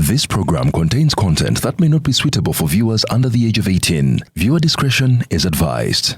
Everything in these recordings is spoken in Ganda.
This program contains content that may not be suitable for viewers under the age of 18. Viewer discretion is advised.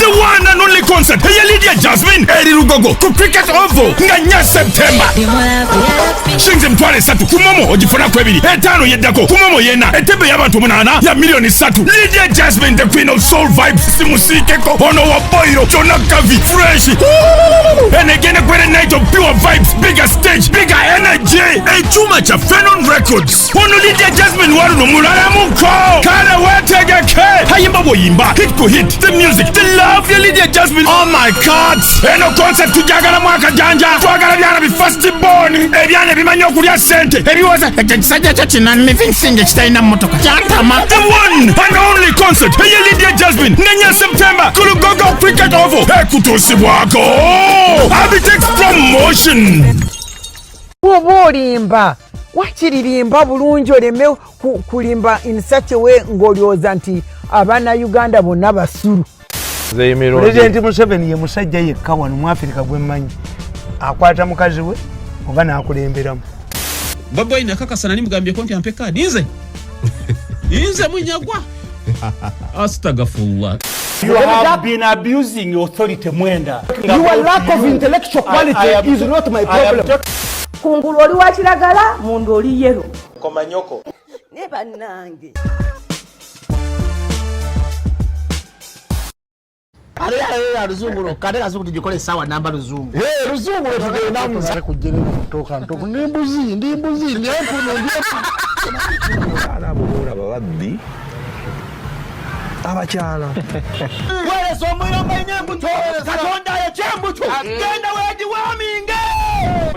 The one and only concert. Hey, Lydia Jasmine. Eri Rwabogo. To cricket oval. Nganya September. Shinze mtwale satu. Kumomo ojifona kwebili. Etano yedako. Kumomo yena. Etebe yabantu munana. Ya milioni satu. Lydia Jasmine, the queen of soul vibes. Simusikeko. Ono waboiro. Jona Kavi. Fresh. And again a great night of pure vibes. Bigger stage. Bigger energy. Hey, too much of Phenon Records. Ono Lydia Jasmine waru no mulala muko. Kale wetege ke. Hayimba woyimba. Hit ko hit. The music. The love ya Lydia Jasmine. Oh my God. Eno concept tujagala mwaka janja. Twagala byana bi first born. Ebyana bimanyo kulya sente. Ebiwoza ekisajja kyo kinani living singe kitayina motoka. Kyatama. The one and only concert. Hey Lydia Jasmine. Nganya September. Kulugogo cricket oval. Hey kutosibwako. Abitex promotion. Obolimba. Wakiririmba bulungi oleme kulimba in such a way ng'olyoza nti abaana Uganda bonna basulu. President Museveni ye musajja yekka wano mu Africa gwemmanyi akwata mukazi we oba n'akulemberamu. Baba ina kakasana nimugambye konti ampe kadi inze munyagwa. Astagfirullah. You have been abusing authority mwenda. Your lack of intellectual quality is not my problem. Kungulu oli wa kiragala mundu oli yero. Komanyoko. Ne bannange. Ale ruzungu kade kasuku tujikole sawa namba ruzungu. Ruzungu tugenda mu kujjere kutoka ntoko nimbuzi nyankuno alabudde ababbi abakyala wale somoyo manyembuto katonda ya chembuto genda weji waminge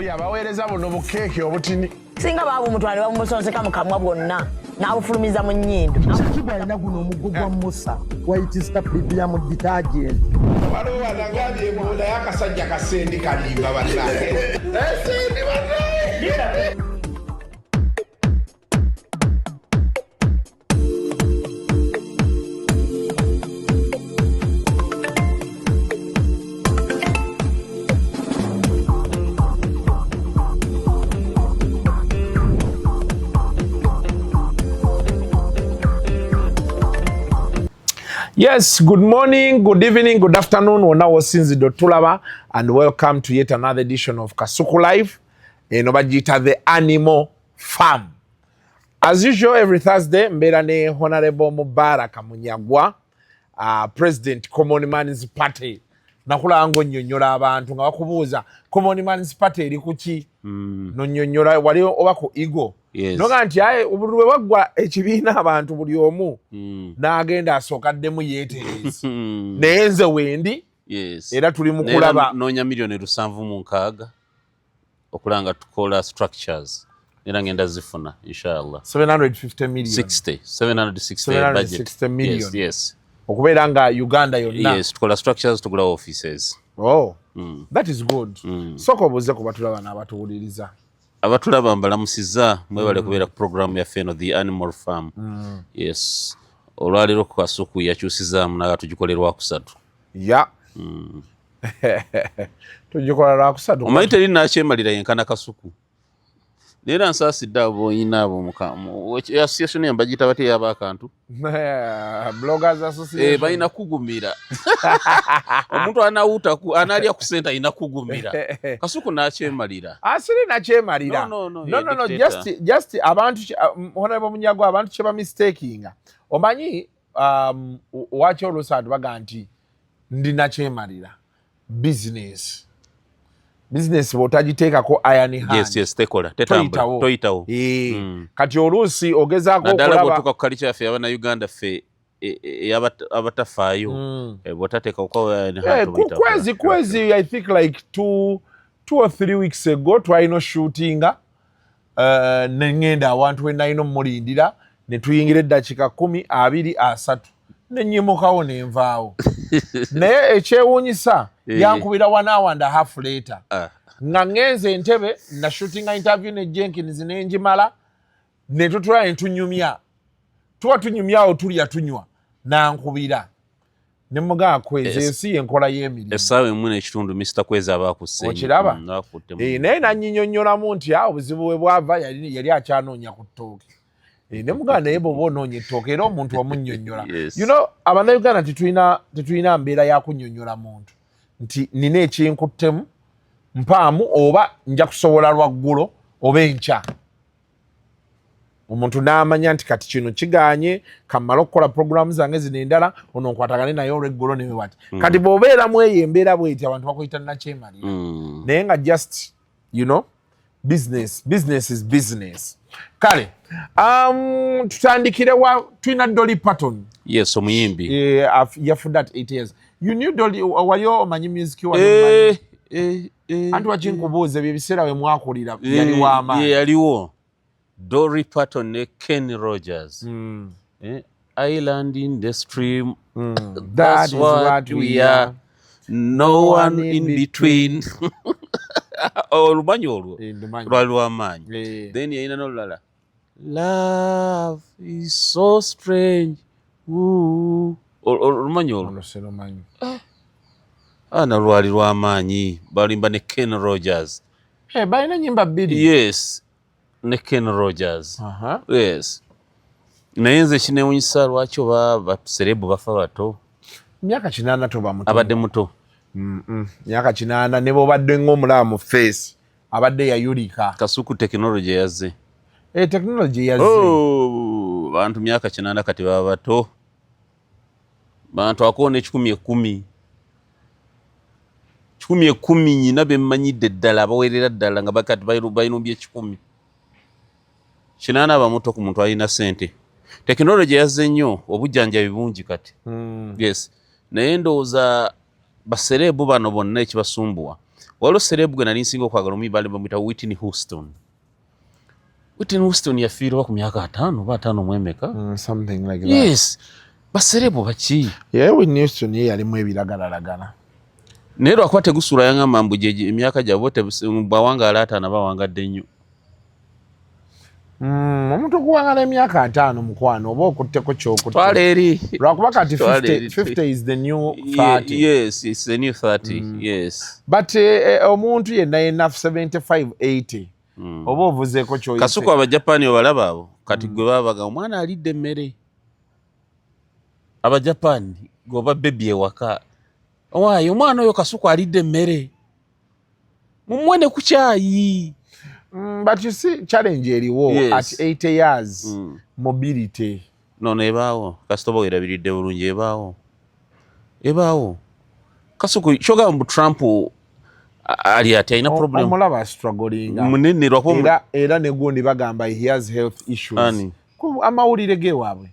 yabaweereza buno bukeeke obutini singa babu mutwale bamusonseka mukamwa bwonna n'abufulumiza mu nnyindo. Kibwa alina guno omuggo gwa Musa wayitista premium detergent. waliwo banagambye ebola y'akasajja kasendi kalimba bannange esendi bannange. Yes, good morning, good evening, good afternoon. Wona wosinzi dotulaba and welcome to yet another edition of Kasuku Live. Enobajita the Animal Farm. As usual, every Thursday, mbera ne Honorable Mubaraka MUNYAGWA, President Common Man's Party. Nakula ango nyonyola abantu nga bakubuuza Common Man's Party eri kuki? No nyonyola wali oba ku ego. Yes. Noga nti aye obulwe wagwa ekibiina abantu buli omu n'agenda asookaddemu yeetereza nenze wendi era tuli mu kulaba noonya milioni 706 okulanga tukola structures era ngenda zifuna inshallah 750 million 760 budget 760 million yes okubeera nga Uganda yonna yes tukola structures tugula offices that is good soko obuze ku batulaba n'abatuwuliriza abatulaba mbalamusiza mwebale kubeera ku program yaffe eno the Animal Farm yes olwaleero ku Kasuku yakyusizaamu naga tugikole Lwakusatu. Ya. Tugikola Lwakusatu. Omanyi teri nakyemalira yenkana Kasuku. Nera nsaasidde abo oyina abo mukamu. Association embagita bate yaba akantu. Bloggers Association. Balina kugumira. Omuntu anawuta analya ku senta ina kugumira. Kasuku nakyemalira. Asiri nakyemalira. No, just abantu Honorable Munyagwa abantu kyeba mistakinga. Omanyi wacho olusandu baga nti ndi nakyemalira. Business bwotagiteekako iron hand. Yes, tekola. Tetambula. Toyitawo. Kati oluusi ogezaako okulaba. Naddala bw'otuuka ku culture yaffe y'Abannayuganda ffe abatafaayo. Bw'otateeka ko iron hand. Kwezi, I think like 2 or 3 weeks ago twalina shootinga. Nengenda awantu wenalina omulindira ne tuyingira eddakiika 10, 20, 30. Nenyimukawo nenvaawo. Naye ekyewuunyisa yankubira 1 hour and a half later. Nga ngenze entebe na shooting interview ne Jenkins nenjimala ne tutula entunyumya. Tuwa tunyumyawo tulya tunywa nankubira. Ne mugaa kwezi ensi enkola y'emirimu. Essaawa emu n'ekitundu Mr. Kweza abaakusse. Okiraba? Naye nannyinnyonnyolamu nti obuzibu bwe bwava yali akyanoonya ku ttooke. Ne mugaa naye bw'oba onoonya ettooke era omuntu wamunnyonnyola. You know, Abannayuganda tetulina mbeera ya kunnyonnyola muntu. Nti nina ekinkuttemu mpaamu oba nja kusobola lwaggulo oba enkya. Omuntu n'amanya nti kati kino kiganye kamala okukola programu zange zino endala ono nkwatagane naye olw'eggolo ne wewati. Kati bw'obeeramu eyo embeera bw'eti abantu bakuyita nakyemalira. Naye nga just, you know, business is business. Kale, tutandikire tulina Dolly Parton. Yes, omuyimbi. Yafudde at 8 years. You knew Dolly, wayo omanyi music wa anti wakinkubuuza ebyo ebiseera we mwakulira yali w'amaanyi. Yaliwo. Dolly Parton ne Kenny Rogers. Island in the stream. That's what we are. No one in between. Olumanyi olwo lwali lw'amaanyi. Then yayina n'olulala. Love is so strange. Olumanyi olwo. Ana lwali lw'amaanyi balimba ne Ken Rogers. Balina nnyimba bbiri. Yes. Ne Ken Rogers. Yes. Naye nze kinewunyisa lwaki oba baserebu bafa bato. Myaka 8 toba muto. Abadde muto. Myaka 8 ne bw'obadde ng'omulaba mu face abadde yayulika. Kasuku technology yazze. Technology yazze. Bantu myaka 8 kati baba bato. Bantu akoona 10,000. 10,000 nyina be mmanyidde ddala abawerera ddala nga bakati bayinumbye 10. 8 bamuto ku muntu alina sente. Technology yazze nnyo obujjanjabi bungi kati. Yes. Naye ndowooza baserebu bano bonna ekibasumbuwa. Waliwo serebu gwe nali nsinga okwagala omuyimbi bamuyita Whitney Houston. Whitney Houston yafiirwa ku myaka 5 oba 5 mu emeka. Something like that. Yes. Baserebu baki? Whitney Houston ye yalimu ebiragalagala. Naye lwakuba tegusuula yangamba mbu gye emyaka gyabwe bw'awangaala 5 bawangadde nnyo. Omuntu okuwangala emyaka 5 mukwano oba okutteko ky'okutte. Twala eri. Lwakuba kati 50 is the new 30. Yes, it's the new 30. Yes. But omuntu yenna 75, 80. Oba ovuzeeko ky'oyise. Kasuku Abajapani obalaba abo kati gwe babaga omwana alidde emmere. Abajapani goba baby ewaka. Waayo omwana oyo Kasuku alidde emmere. Mumwene ku kyayi. But you see challenge eriwo at 80 years mobility. No ebaawo. Kasitoba werabiridde bulungi ebaawo. Kasuku shoga mbu Trump ali ati alina problem. Omulaba struggling. Munene lwakuba era ne gundi bagamba he has health issues. Amawulire ge waabwe.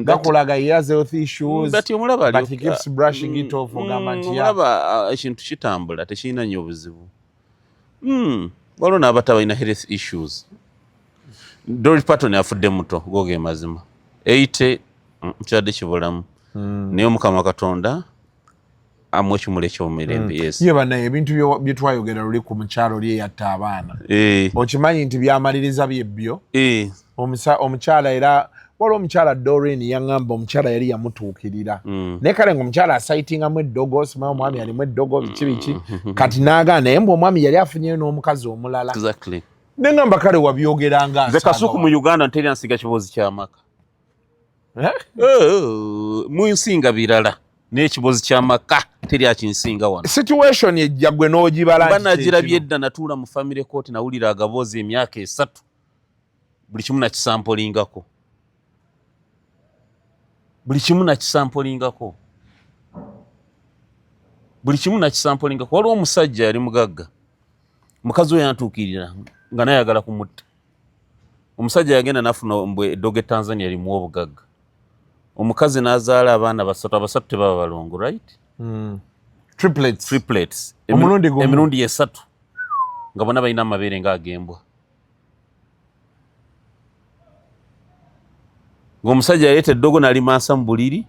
Gakulaga he has health issues. But he keeps brushing it off ogamba nti omulaba ekintu kitambula tekirina nnyo obuzibu. Waliwo n'abato abalina health issues. Dolly Parton afudde muto goge mazima. 80 kyadde kibulamu. Naye Mukama Katonda amwe kimule ky'omumirembe. Yes. Ye banaye ebintu bye twayogera luli ku mukyalo lye yatta abaana. Okimanyi nti byamaliriza byebbyo. Omukyala era waliwo omukyala Doreen yaŋŋamba omukyala yali yamutuukirira naye kale ng'omukyala asaitingamu eddogo simanyi omwami yalimu eddogo biki kati n'agaana naye mbu omwami yali afunyeyo n'omukazi omulala ne ŋŋamba kale wabyogeranga nze Kasuku mu Uganda nteri ansiga kibozi ky'amaka mu nsinga birala n'ekibozi ky'amaka teri akinsinga wano situation ejja gwe n'ogibala banagirabye edda natuula mu family court nawulira agaboozi emyaka 3 buli kimu nakisampolingako waliwo omusajja yali mugagga mukazi we yantuukirira nga naye ayagala kumutta omusajja yagenda nafuna mbwe eddogo Tanzania limuwa obugagga omukazi n'azaala abaana basatu tebaba balongo right triplets emirundi 3 nga bonna balina amabeere ng'agembwa ng'omusajja yaleeta eddogo n'alimansa mu buliri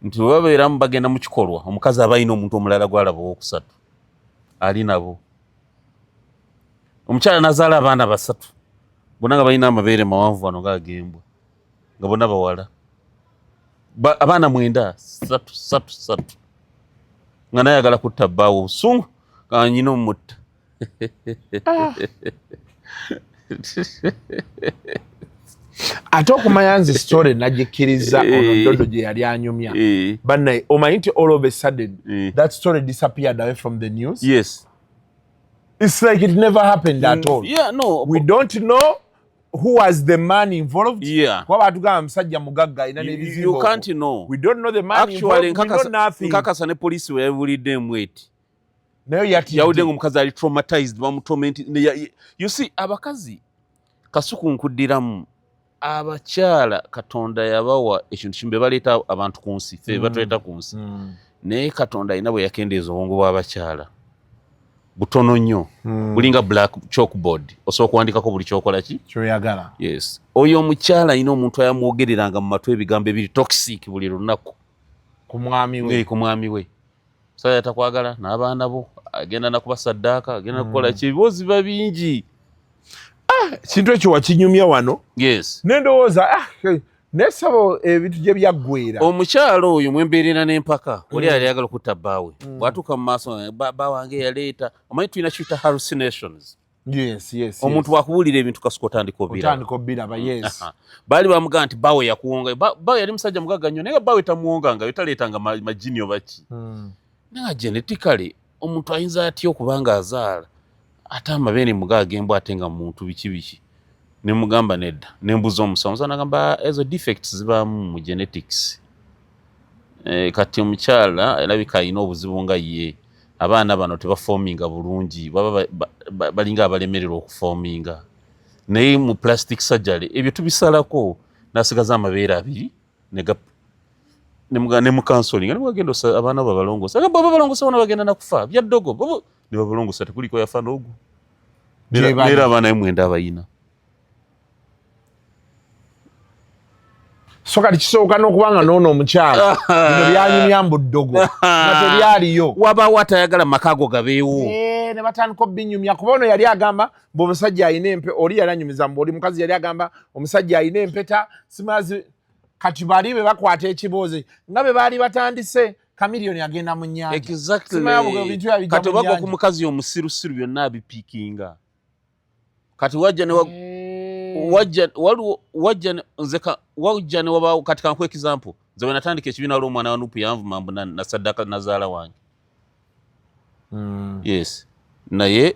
nti bwe babeeramu bagenda mu kikolwa omukazi aba alina omuntu omulala gw'alaba owokusatu ali nabo omukyala n'azaala abaana 3 bonna nga balina amabeere mawanvu wano ng'agembwa nga bonna bawala abaana 3 nga naye ayagala kutta bbaawo obusungu nga nyina omutta ate okumanya nze story nagikkiriza ono Dodo gye yali anyumya bannaye omanyi nti all of a sudden that story disappeared away from the news. Yes, it's like it never happened at all. Yeah, no, we don't know who was the man involved. Yeah, kwa batugamba musajja mugagga ina n'ebizimbo. You can't know. We don't know the man actually involved. We know nothing. Nkakasa ne police we everyday mweti nayo yati yawude ngomukazi ali traumatized bamutorment. You see abakazi Kasuku nkuddiramu abakyala Katonda yabawa ekintu kimbe baleeta abantu ku nsi fe batuleta ku nsi naye Katonda alina bwe yakendeeza obwongo bw'abakyala butono nnyo bulinga black chalkboard osobola okuwandikako buli kyokola ki kyoyagala. Yes, oyo omukyala alina omuntu ayamwogereranga mu matu ebigambo ebiri toxic buli lunaku ku mwami we so yatakwagala n'abaana bo agenda nakuba saddaaka agenda kukola ki ebibozi biba bingi. Kintu ekyo wakinyumya wano. Yes, nendowooza nesabo ebintu gye byaggwera omukyala oyo mwembeerera n'empaka oli yali ayagala okutta bbaawe bwatuuka mu maaso bbaawange yaleeta omanyi tulina kiyita hallucinations. Yes. Omuntu wakubuulira ebintu Kasuku otandika obiraba. Yes. Baali bamugamba nti bbaawe yakuwonga. Bbaawe yali musajja mugagga nnyo naye bbaawe tamuwonganga yotaleetanga majini oba ki naye genetically omuntu ayinza atya okuba nga azaala ate amabeere mugagembwa ate nga muntu biki ne mugamba nedda nembuza omusawo nagamba ezo defects zibaamu mu genetics. Kati omukyala alabika alina obuzibu nga ye abaana bano tebaforminga bulungi baba balinga abalemererwa okuforminga naye mu plastic surgery ebyo tubisalako nasigaza amabeere 2 ne mu counseling ne mugagenda abaana babalongosa baba balongosa bana bagenda nakufa byaddogo babo ne babalongosa tekuliko yafa n'ogu era abaana emwenda abayina. So kati kisooka n'okubanga n'ono omukyala bino byanyumya mbu ddogo nga tebyaliyo wabaawo atayagala makago gabeewo ne batandika obinyumya kuba ono yali agamba omusajja alina empeta oli yali anyumiza mbu oli mukazi yali agamba omusajja alina empeta simazi kati bali be bakwata ekiboozi nga be baali batandise kamiliyoni agenda mu nnyanja. Exactly. Kati obagwa ku mukazi omusirusiru byonna abipiikinga kati wajja ne wajja ne wabaawo kati kanku example nze we natandika ekibiina waliwo omwana wa Nupu yanvuma na saddaka nazaala wange. Yes, naye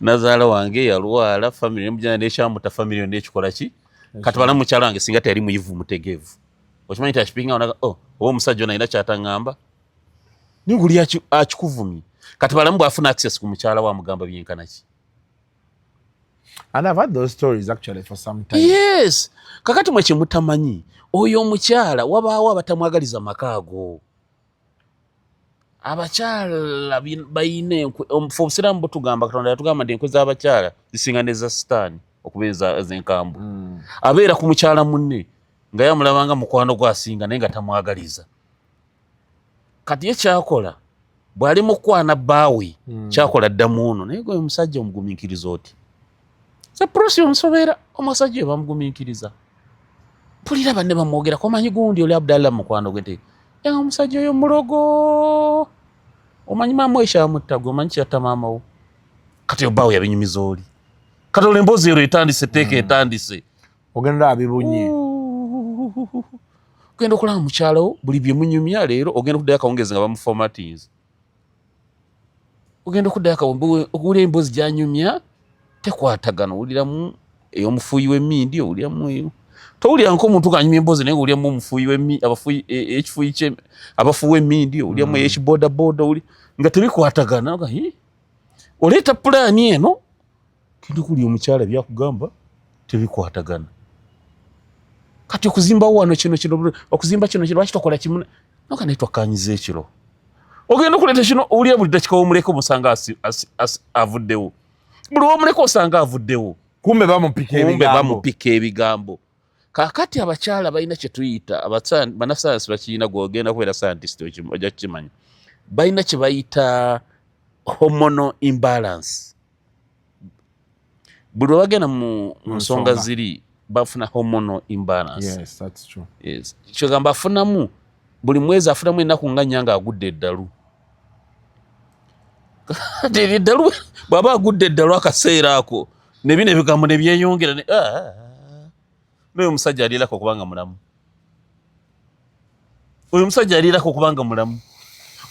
nazaala wange yalwala family nemujana n'ekyamuta family n'ekikola ki kati bala mukyala wange singa teyali muyivu mutegeevu okimanyi nti akipinga onaga oba omusajja ono alina kyataŋŋamba niguli akikuvumye kati balamu bwafuna access ku mukyala wa mugamba byenkana ki. And I've heard those stories actually for some time. Yes. Kakati mwe kimutamanyi oyo omukyala wabaawo abatamwagaliza makaago abakyala bayine obusiramu butugamba Katonda yatugamba nti enkwe z'abakyala zisinga ne za sitaani okubeeza ez'enkambu abeera ku mukyala munne nga yamulabanga mukwano gwasinga naye nga tamwagaliza kati ye kyakola bw'ali mu kukwana bbaawe kyakola ddamu ono naye gwe omusajja omugumiikiriza oti se prosi omusobeera omusajja we bamugumiikiriza pulira banne bamwogera komanyi gundi oli Abdallah mukwano gwe ya omusajja oyo mulogo omanyi maama esha mutago omanyi kyatta maama wo kati obawo yabinyumiza oli kati olemboozi ero etandise teeka etandise ogenda abibunye ogenda okulaba mukyalo buli bye munyumya leero ogenda okuddayo akawungezi nga bamuformatins ogenda okuddayo okugula emboozi gyanyumya tekwatagana owuliramu ey'omufuuyi w'emmindi owuliramu eyo towulira nk'omuntu ganyumya emboozi naye owuliramu omufuuyi w'emmindi ekifuuyi kye abafuuwa emmindi owuliramu ey'ekiboodabooda nga tebikwatagana oleeta pulaani eno kindi kuli omukyala byakugamba tebikwatagana kati okuzimbawo wano kino okuzimba kino lwaki tokola kimu noka naye twakkanyiza ekiro ogenda okuleeta kino owulira buli dakika womuleka omusanga avuddewo buli womuleka osanga avuddewo kumbe bamupika ebigambo kakati abakyala balina kye tuyita bannasayansi bakiyina gwogenda kubeera scientist ojja kukimanya balina kye bayita hormonal imbalance buli wabagenda mu nsonga ziri bafuna hormonal imbalance. Yes, that's true. Yes. Kyogamba afunamu buli mwezi afunamu ennaku nga nnya nga agudde eddalu. Eddalu bw'aba agudde eddalu akaseera ako ne bino ebigambo ne byeyongera n'oyo omusajja aliirako kubanga mulamu. Oyo omusajja aliirako kubanga mulamu.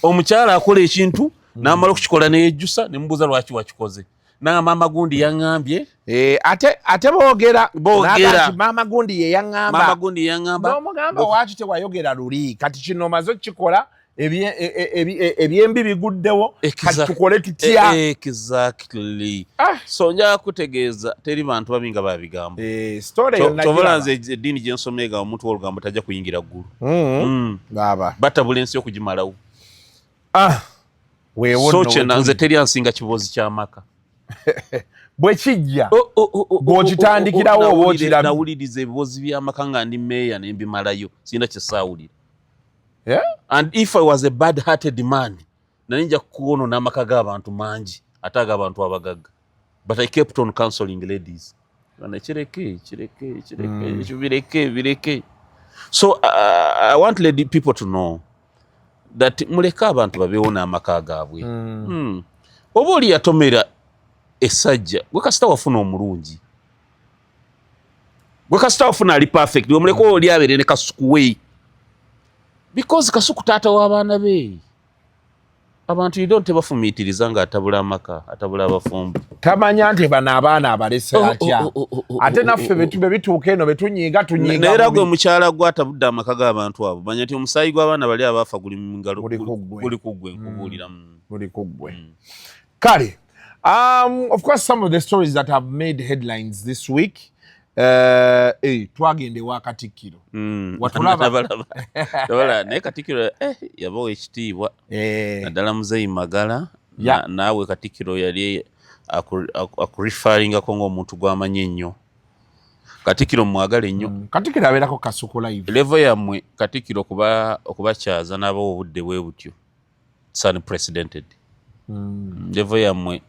Omukyala akola ekintu n'amala okukikola n'eyejjusa ne mubuuza lwaki wakikoze. Na mama gundi yangambye ate boogera mama gundi ye yangamba n'omugamba waki tewayogera luli kati kino omaze okukikola ebyembi biguddewo kati tukole tutya. Exactly. So nja kutegeeza teri bantu babi nga babigambo tobola nze eddiini gye nsomye ga omuntu w'olugambo tajja kuyingira ggulu batabula ensi okugimalawo so kyena nze teri ansinga kiboozi ky'amaka bwe kijja bw'okitandikirawo oba okiramu. Nawuliriza ebiboozi by'amaka nga ndi meeya ne mbimalayo sirina kye saawulira. And if I was a bad-hearted man naninja kuwono n'amaka g'abantu mangi ate ag'abantu abagagga, but I kept on counseling ladies. Bireke. So I want people to know that muleka abantu babeewo n'amaka gaabwe. Oba oli yatomera esajja gwe kasita wafuna omulungi, gwe kasita wafuna ali perfect, gwe muleka oli abeere ne Kasuku we, because Kasuku taata w'abaana be. Abantu idon tebafumiitiriza nga atabula amaka, atabula abafumbo. Tamanya nti bano abaana abalese atya. Ate naffe betube bituuka eno betunyiiga. Neera gwe mukyala gwe atabudde amaka g'abantu abo. Manya nti omusaayi gw'abaana bali abaafa guli mu ngalo. Guli kuggwe nkubuuliramu. Guli kuggwe. Kale, of course some of the stories that have made headlines this week, twagende wa Katikkiro. Watulaba naye Katikkiro yabawa ekitiibwa naddala Muzeeyi Magala naawe Katikkiro yali akurifaringako ng'omuntu gw'amanyi ennyo. Katikkiro mwagala ennyo. Katikkiro abeerako Kasuku Live. Levo yammwe Katikkiro okubakyaza n'abawa obudde bwe butyo unprecedented. Levo yammwe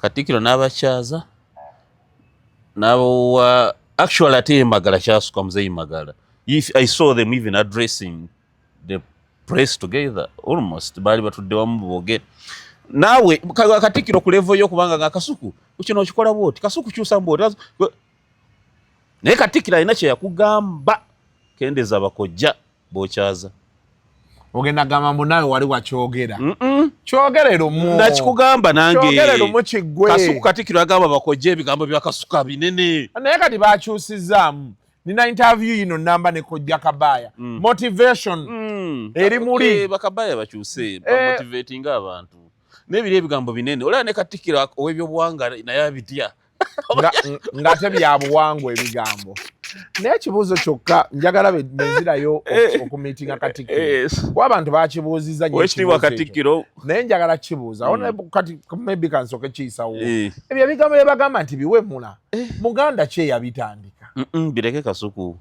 Katikkiro n'abakyaza n'abawa actually ate Magala kyasuka Muzeeyi Magala. I saw them even addressing the press together almost bali batudde wamu boogera. Naawe Katikkiro ku level y'okubanga nga Kasuku kino okikola bwoti Kasuku kyusa mbwoti naye Katikkiro alina kye yakugamba kendeza abakojja b'okyaza. Ogenda gamba mbu nawe wali wakyogera. Kyogerera mu. Nakikugamba nange. Kyogerera mu kiggwe. Kasuku Katikkiro agamba bakojja ebigambo bya Kasuku binene. Naye kati bakyusizaamu. Nina interview yino namba ne Kojja Kabaya. Motivation. Eri muli. Bakabaya bakyuse motivating abantu. Nebiri ebigambo binene. Olaba ne Katikkiro ow'ebyobuwangwa naye abitya. Ng'ate bya buwangwa ebigambo. Naye ekibuuzo kyokka njagala benzirayo okumiitinga Katikkiro. Kuba abantu bakibuuzizza nnyo ekitiibwa Katikkiro. Naye njagala kibuuza. Kati maybe kansooke kiyisawo. Ebyo ebigambo bye bagamba nti biwemula. Muganda ki eyabitandika? Bireke Kasuku.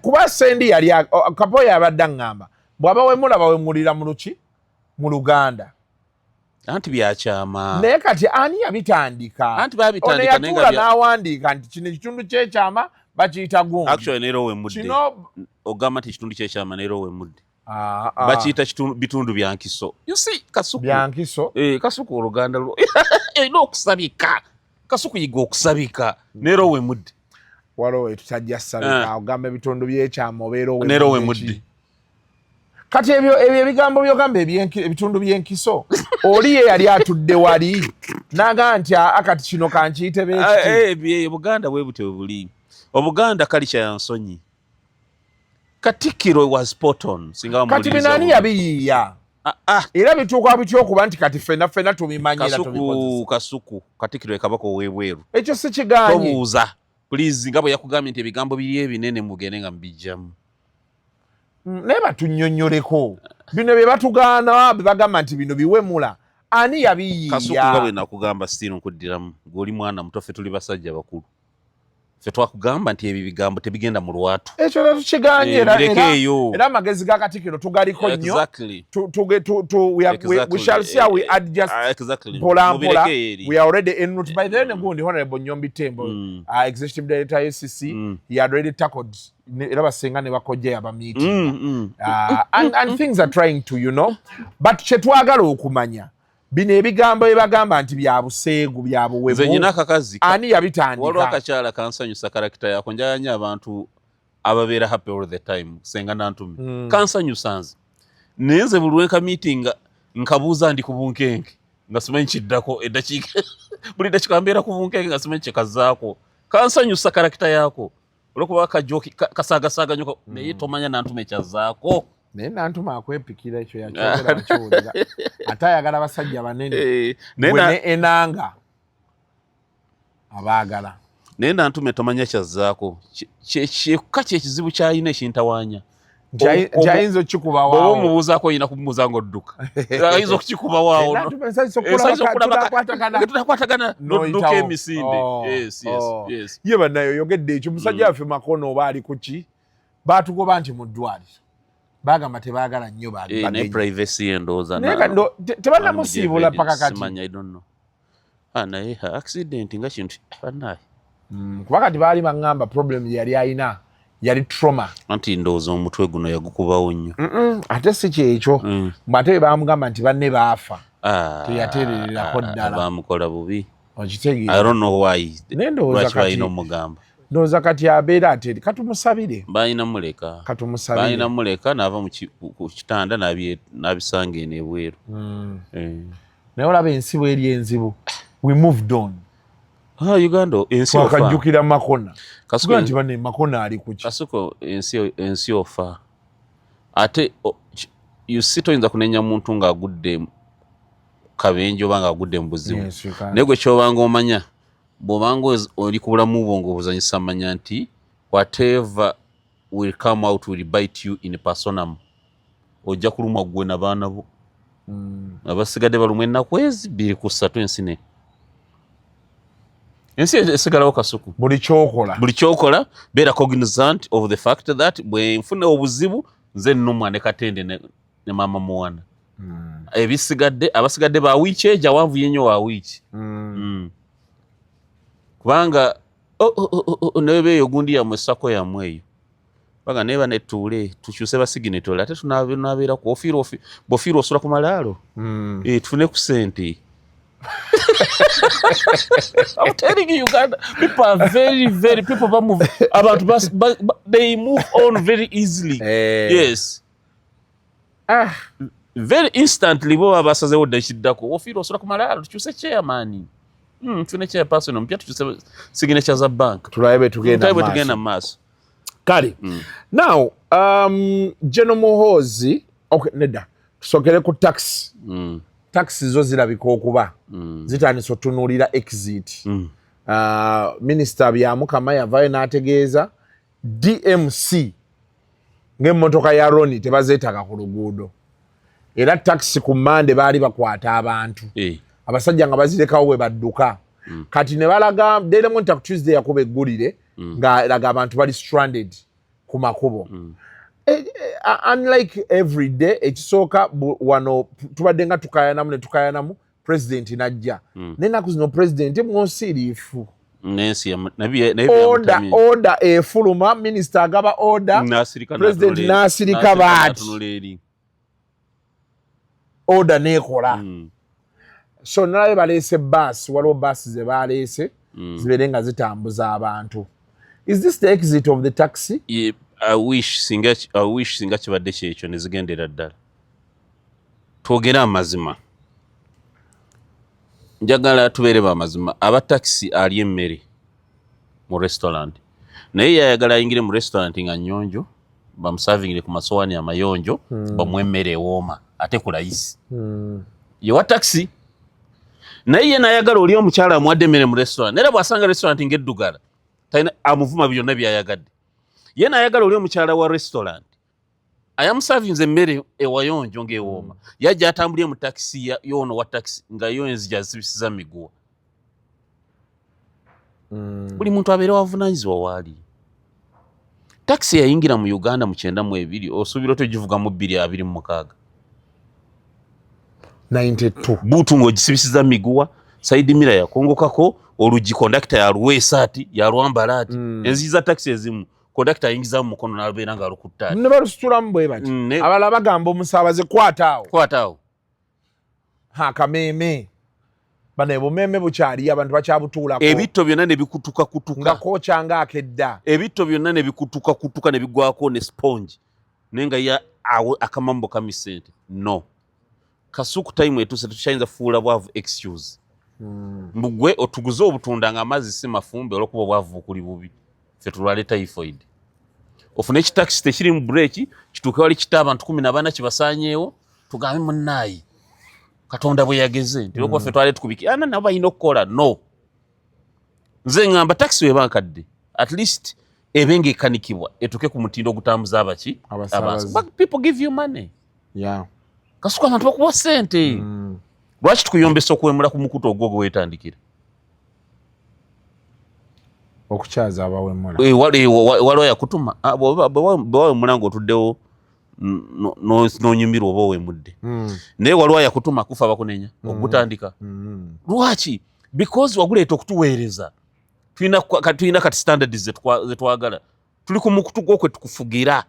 Kuba Sendi yali Kapoya abadde aŋŋamba bw'abawemula bawemulira mu luki? Mu Luganda. Anti byakyama. Naye kati ani yabitandika? Anti babitandika naye yatuula n'awandiika nti kino ekitundu ky'ekyama bakiyita gundi. Actually nero we mudde. Kino ogamba nti kitundu ky'ekyama nero we mudde. Bakiyita bitundu bya nkiso. You see Kasuku. Bya nkiso. Kasuku oluganda lwo. Eno okusabika. Kasuku yiga okusabika nero we mudde. Waliwo tutajja sabika ogamba ebitundu by'ekyama obeera we nero we mudde. Kati ebyo ebigambo by'ogamba ebitundu by'enkiso oli ye yali atudde wali n'agamba nti akati kino kankiyite beekiti. Buganda bwe butyo buli. Obuganda culture ya nsonyi. Katikkiro was spot on. Kati binani yabiyiiya. Era bituuka bityo okuba nti kati ffenna tubimanyira tubikozesa. Kasuku Katikkiro Kabaka ow'ebweru. Ekyo si kiganye. Tobuuza. Please nga bwe yakugambye nti ebigambo biri ebinene mugende nga mbijjamu. Naye batunnyonnyoleko. Bino bye batugaana be bagamba nti bino biwemula. Ani yabiyiiya? Kasuku nga bwe nakugamba still nkuddiramu. Gw'oli mwana muto ffe tuli basajja bakulu. Ffe twakugamba nti ebyo bigambo tebigenda mu lwatu. Ekyo tukiganye era amagezi ga Katikkiro tugaliko nnyo. We shall see how we adjust. Mpola. We are already en route. By the way, Ngundi Honorable Nyombi Tembo, Executive Director UCC, he had already tackled era basenga ne bakojja aba meeting. And things are trying to, you know. But kye twagala okumanya. Bino ebigambo ebagamba nti bya buseegu bya buwemu. Nze nyina akakazi. Ani yabitandika? Waliwo akakyala kansanyusa karakita yako njaganya abantu ababeera happy all the time senga nantumi. Kansanyusa nze. Naye nze buli lwenka meeting nkabuuza ndi ku bunkenke nga simanyi kiddako eddakiika. Buli ddakiika mbeera ku bunkenke nga simanyi kyekazzaako. Kansanyusa karakita yako. Olwokuba akajoki kasaagasaaga nnyo naye tomanya nantuma ekyazzaako. Naye nantuma akwepikira ekyo yakyogera bakiwulira. Ate ayagala basajja banene. Bwe enanga abaagala. Naye nantuma tomanya kyazzaako. Kyekka kyekizibu kyalina ekintawaanya. Jayinza okikuba waawo. Bw'oba omubuuzaako oyina kumubuuza ng'odduka. Ayinza okukikuba waawo. Nantuma ensanyusa okulaba tutakwatagana n'odduka emisinde. Yes. Ye bannayo oyogedde ekyo musajja waffe Makono oba ali ku ki? Baatugoba nti mu ddwaliro. Bagamba tebaagala nnyo bagenyi. Ne privacy endowooza. Tebanamusiibula paka kati. I don't know. Naye accident nga kintu bannaye. Kuba kati baali baŋŋamba problem yali ayina yali trauma. Anti ndowooza omutwe guno yagukubawo nnyo. Ate si kyekyo. Ate bamugamba nti banne baafa. Teyateerererako ddala. Bamukola bubi. Okitegeera. I don't know why. Lwaki balina omugamba. Ndowooza kati abeera ate katumusabire. Balina muleka. Katumusabire. Balina muleka n'ava ku kitanda n'abisanga eno ebweru. Naye olaba ensi bw'eri enzibu. We moved on. Uganda ensi ofa. Twakajjukira Makona. Kasuku nti bane Makona ali ku ki? Kasuku ensi ofa. Ate you see toyinza kunenya muntu ng'agudde kabenje oba ng'agudde mu buzibu. Naye gwe kyobanga omanya bw'obanga oli ku bulamu bwo ng'obuzanyisa manya nti whatever will come out will bite you in personam. Ojja kulumwa gwe n'abaana bo. Abasigadde balumwa ennaku ezi 2-3 ensine. Ensi esigalawo Kasuku. Buli kyokola beera cognizant of the fact that bwe nfune obuzibu nze nnumwa ne Katende ne mama muwana. Abasigadde ba wiiki ejo awanvu yenyo wa wiiki. Kubanga nebeeyo gundi yamwe sako yamwe eyo. Baga neba netuule tukyuse basigine tole ate tunabeera ku bofiiro osula ku malaalo. Tufune ku sente. I'm telling you, Uganda, people are very people move about they move on very easily. Yes. Very instantly bo abasaze wodda kiddako ofiro osula ku malaalo tukyuse chairman. Tufune chairperson ompya tukyuse signature za bank. Tulabe tugenda maaso. Kali. Now, Gen Muhoozi, okay, nedda. Tusokere ku tax. Taxi zo zirabika okuba. Zitandise otunuulira exit. Minister Byamukama yavayo n'ategeeza DMC ng'emmotoka ya Roni tebazeetaaga ku luguudo. Era taxi ku Mande baali bakwata abantu. Abasajja nga bazirekawo bwe badduka. Kati ne balaga Daily Monitor ku Tuesday yakuba eggulire nga laga abantu bali stranded ku makubo. Unlike every day ekisooka wano tubadde nga tukayanamu president najja. N'ennaku zino president mwonsiriifu. order efuluma minister agaba order president nasirika baati order nekola so nalabe baleese bus waliwo bus ze baleese zibeere nga zitambuza abantu. Is this the exit of the taxi? Yeah, I wish singa kibadde kyekyo ne zigendera ddala. Twogera amazima. Njagala tubeere bamazima. Aba taxi ali emmere mu restaurant. Naye yayagala ayingire mu restaurant nga nnyonjo, bamusavingire ku masowaani amayonjo, bamuwe emmere ewooma ate ku layisi. Ye wa taxi. Naye ye n'ayagala oli omukyala amuwadde emmere mu restaurant. Era bw'asanga restaurant ng'eddugala, talina amuvuma byonna by'ayagadde. Ye n'ayagala oli omukyala wa restaurant. Ayamusavinze emmere ewayonjo ng'ewooma. Yajja atambulire mu taxi y'ono wa taxi nga yo enzija zibisiza miguwa. Buli muntu abeere wavunaanyizibwa waali. Taxi yayingira mu Uganda mu 92 osuubira otogivuga mu 2026. 92 buutu ng'ogisibisiza miguwa, side mirror yakongokako, olugi kondakita yaluwa esaati yalwambala ati. Enzigi za taxi ezimu kondakita ayingiza mu mukono n'alubeera nga alukutta ati. Ne balusitulamu bwe bati. Abalala bagamba omusaabaze kwataawo. Ha kameeme. Bano bumeeme bukyali abantu bakyabutuulako. Ebitto byonna ne bikutuka. Nga kookyanga akedda. Ebitto byonna ne bikutuka ne bigwako ne sponge. Nenga ya akamambo kamisente. No. Kasuku time etuse tukyayinza fuula bwavu excuse. Mbugwe otuguze obutunda nga amazzi si mafumbe olwokuba bwavu kuli bubi. Ffe tulwale typhoid. Ofune ekitaxi tekiri mu break kituuke wali kita abantu 14 kibasaanyeewo tugambe munnaayi. Katonda bwe yageze nti olwokuba ffe twale tukubiki ana nabo balina okukola no. Nze ngamba taxi weba nkadde at least ebenge ekanikibwa etuke ku mutindo ogutambuza abaki abantu. But people give you money. Yeah. Kasuku abantu bakuwa ssente. Lwaki tukuyombesa okuwemula ku mukutu ogwo wetandikira? Okukyaza abawemula. Waliwo yakutuma bwawemula ng'otuddewo n'onyumirwa oba owemudde. Naye waliwo yakutuma kufa bakunenya okutandika. Lwaki? Because waguleeta okutuweereza. Tulina kati standards ze twagala. Tuli ku mukutu gw'okwe tukufugira.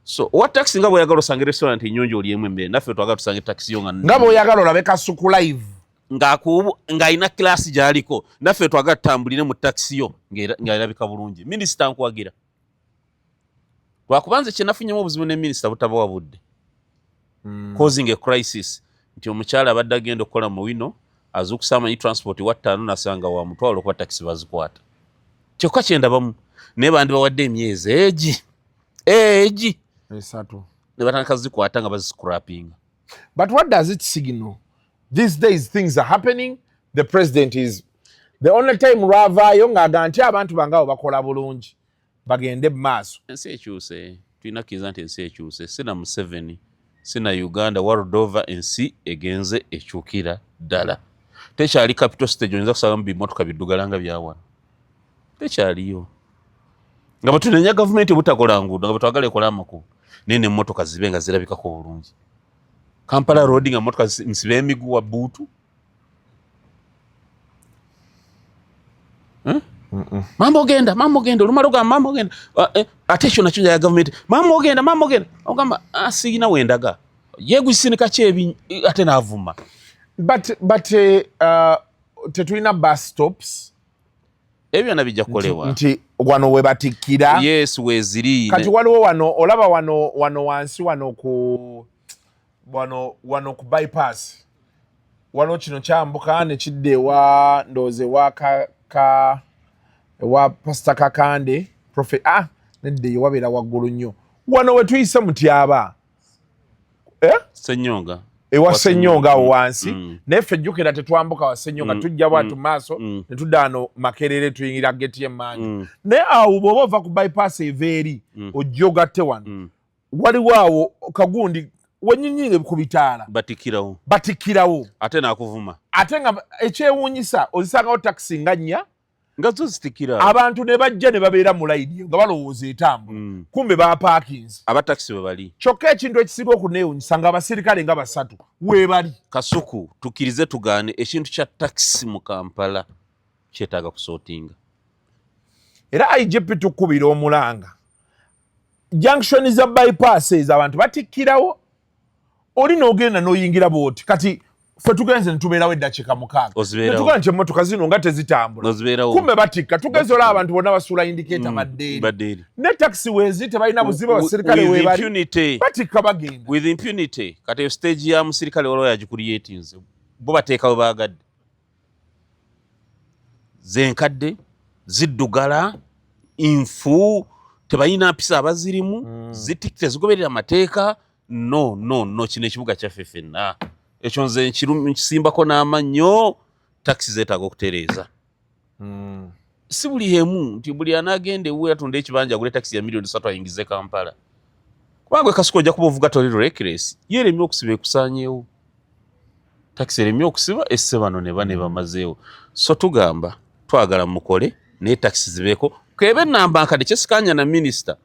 So what taxi nga bw'oyagala osange restaurant ennyonjo oliemu emmere naffe twagala tusange taxi yo nga bw'oyagala olabe Kasuku Live ng'alina class gy'aliko naffe twagala tutambulire mu taxi yo ng'erabika bulungi. Minisita nkuwagira lwakubanze kye nafunyemu obuzibu ne minisita butaba budde causing a crisis nti omukyala abadde agenda okukola mu wino azuukusa amanyi transport wa 5 nasanga wa mutwalo okuba taxi bazikwata kyokka kyendabamu naye bandi bawadde emyezi egi esatu ne batandika zikwata nga baziscrapping. But what does it signal? These days things are happening. The president is the only time Rwavayo ng'agamba nti abantu bangawo bakola bulungi bagende maaso. Ensi ekyuse tulina kiza nti ensi ekyuse sina Museveni sina Uganda world over ensi egenze ekyukira ddala. Tekyali capital stage oyinza kusanga mu bimotoka biddugala nga byawana. Tekyaliyo. Nga batunenya gavumenti butakola nguudo nga batwagala ekola amakubo nene emmotoka zibe nga zirabikako bulungi. Kampala road nga emmotoka nsibe emiguwa buutu. Mama ogenda olumala ogamba mama ogenda ate ekyo nakyo ya gavumenti mama ogenda ogamba siina wendaga yegwisinika kyebi ate naavuma. But tetulina bus stops ebyo byonna bijja kukolebwa nti wano we batikkira. Yes weziri kati waliwo wano olaba wano wansi wano ku bypass waliwo kino kyambuka ne kidde ewa ndooze ewa Pastor Kakande Prophet nedde wabeera waggulu nnyo wano we tuyise Mutyaba Ssenyonga ewa Ssenyonga awo wansi naye ffe jjukira tetwambuka wa Ssenyonga tujja bwatu maaso ne tudda wano Makerere tuyingira geti y'emmanju naye awo bw'oba ova ku bypass eva eri ojja ogatte wano waliwo awo kagundi wenyinyire ku bitaala batikkirawo ate nakuvuma ate nga ekyewuunyisa ozisangawo taxi nga nnya nga zo zitikira abantu ne bajja ne babeera mu layini nga balowooza etambula kumbe bapaakinze abataxi we bali. Kyokka ekintu ekisinga okuneewuunyisa nga abasirikale nga 3 we bali. Kasuku tukkirize tugaane ekintu kya taxi mu Kampala kyetaaga kusootinga. Era IGP tukubira omulanga junction za bypass abantu batikkirawo oli n'ogenda n'oyingira bwoti kati ffe tugenze nitubeerawo eddakiika 6 netukola nti emmotoka zino nga tezitambula kumbe batikka tugeze olaba abantu bonna basuula indicata baddeeri ne taxi weezi tebalina buzibu abasirikale webali batikka bagenda with impunity. Kati stage ya musirikale waliwo yagicreatinze bo bateekawo baagadde zenkadde ziddugala infu tebalina mpisa abazirimu zitikkite zigoberera amateeka no kino ekibuga kyaffe ffenna ekyo nze nkisimbako n'amannyo taxi zeetaaga okutereeza si buli emu nti buli anaagenda ewe atunda ekibanja agule taxi ya $3 ayingize Kampala kubanga Kasuku ojja kuba ovuga toli reckless yeremye okusiba ekusaanyeewo taxi eremye okusiba esse bano ne bamazeewo so tugamba twagala mukole naye taxi zibeeko kebe ennamba nkadde kyesikanya na minisita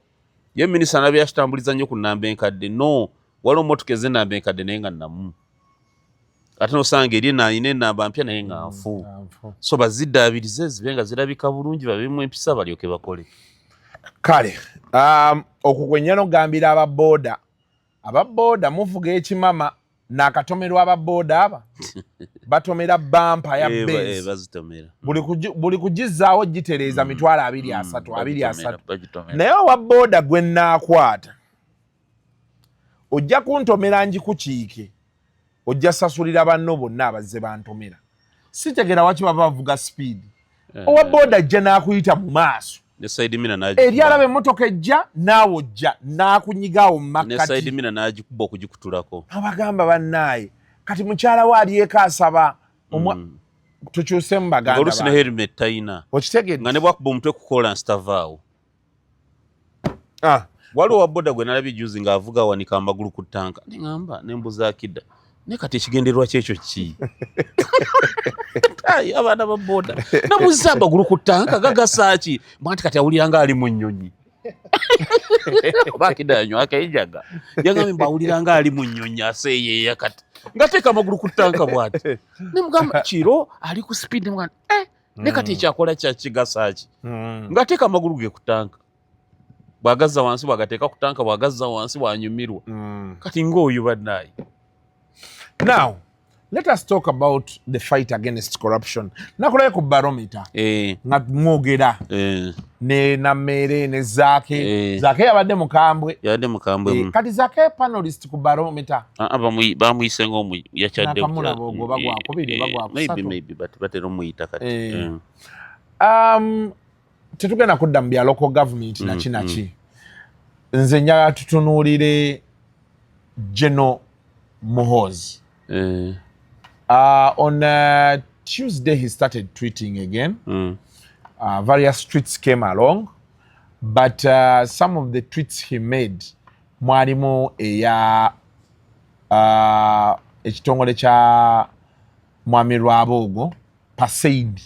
ye minisita nabyo yakitambuliza nnyo ku nnamba enkadde no waliwo mmotoka ez'ennamba enkadde naye nga namu ate nosanga eri nayina ennamba mpya naye nga nfu so baziddaabirize zibe nga zirabika bulungi babemu empisa balyoke bakole kale okugwenya n'ogambira ababooda muvuga ekimama n'akatomerwa ababooda aba batomera bampa ya Benz buli kugizaawo gitereeza mitwalo 23 naye owa booda gwe nnaakwata ojja kuntomera ngikukiike ojja sasulira banno bonna abazze bantomera sitegera waki baba bavuga speed owa booda ajja n'akuyita mu maaso eri alaba emmotoka ejja naawe ojja n'akunyigaawo mu makkati n'agikuba okugikutulako abagamba bannaaye kati mukyala we alieko asaba tukyusemu baganda oluusi ne helmet tayina okitegedde nga ne bwakuba omutwe kukola nsitavaawo waliwo wabboda gwe nalabye juzi ng'avuga awanika amagulu ku ttanka neŋŋamba nembuza akidda ne kati ekigendererwa kyekyo ki abaana ba bboda namuzza amagulu ku ttanka gagasaaki mwanti kati awulira nga ali mu nnyonyi oba akidda yanywa akayinjaga yagambye mbawulira nga ali mu nnyonyi aseeyeeya kati ngateeka amagulu ku ttanka bw'ati nemugamba kiro ali ku speed nemugamba ne kati ekyakola kyakigasaaki ngateeka amagulu ge ku ttanka bwagazza wansi bwagateeka ku ttanka bwagazza wansi bwanyumirwa kati ng'oyo bannaayi. Now, let us talk about the fight against corruption. Nakulaye ku barometer. Nga mwogera. Ne Namere ne Zake. Zake yabadde mukambwe. Kati Zake panelist ku barometer. Bamuyise ng'omu yakyadde. Nakamula bogo bagwakubiri bagwakusatu. Maybe batera omuyita kati. Tetugenda kudda mu bya local government naki. Nze njagala tutunuulire Gen Muhoozi. On Tuesday he started tweeting again. Various tweets came along, but some of the tweets he made mwalimu eya ekitongole kya mwami Rwabogo Paseid.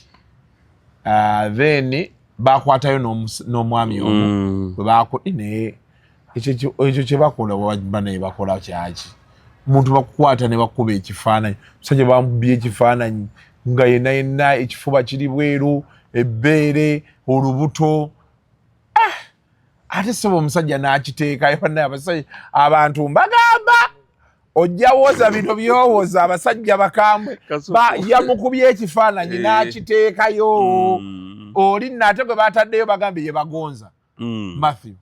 Then bakwatayo n'omwami omu ne ekyo kye bakola banaye bakola kyaki omuntu bakukwata ne bakuba ekifaananyi musajja bamubye ekifaananyi nga yenna ekifuba kiri bweru ebbeere olubuto ate soba omusajja n'akiteekayo banaye abasajja abantu mbagamba ojja woza bino byowoza abasajja bakambwe yamukubye ekifaananyi n'akiteekayo oli nate gwe bataddeyo bagambye ye bagonza Matthew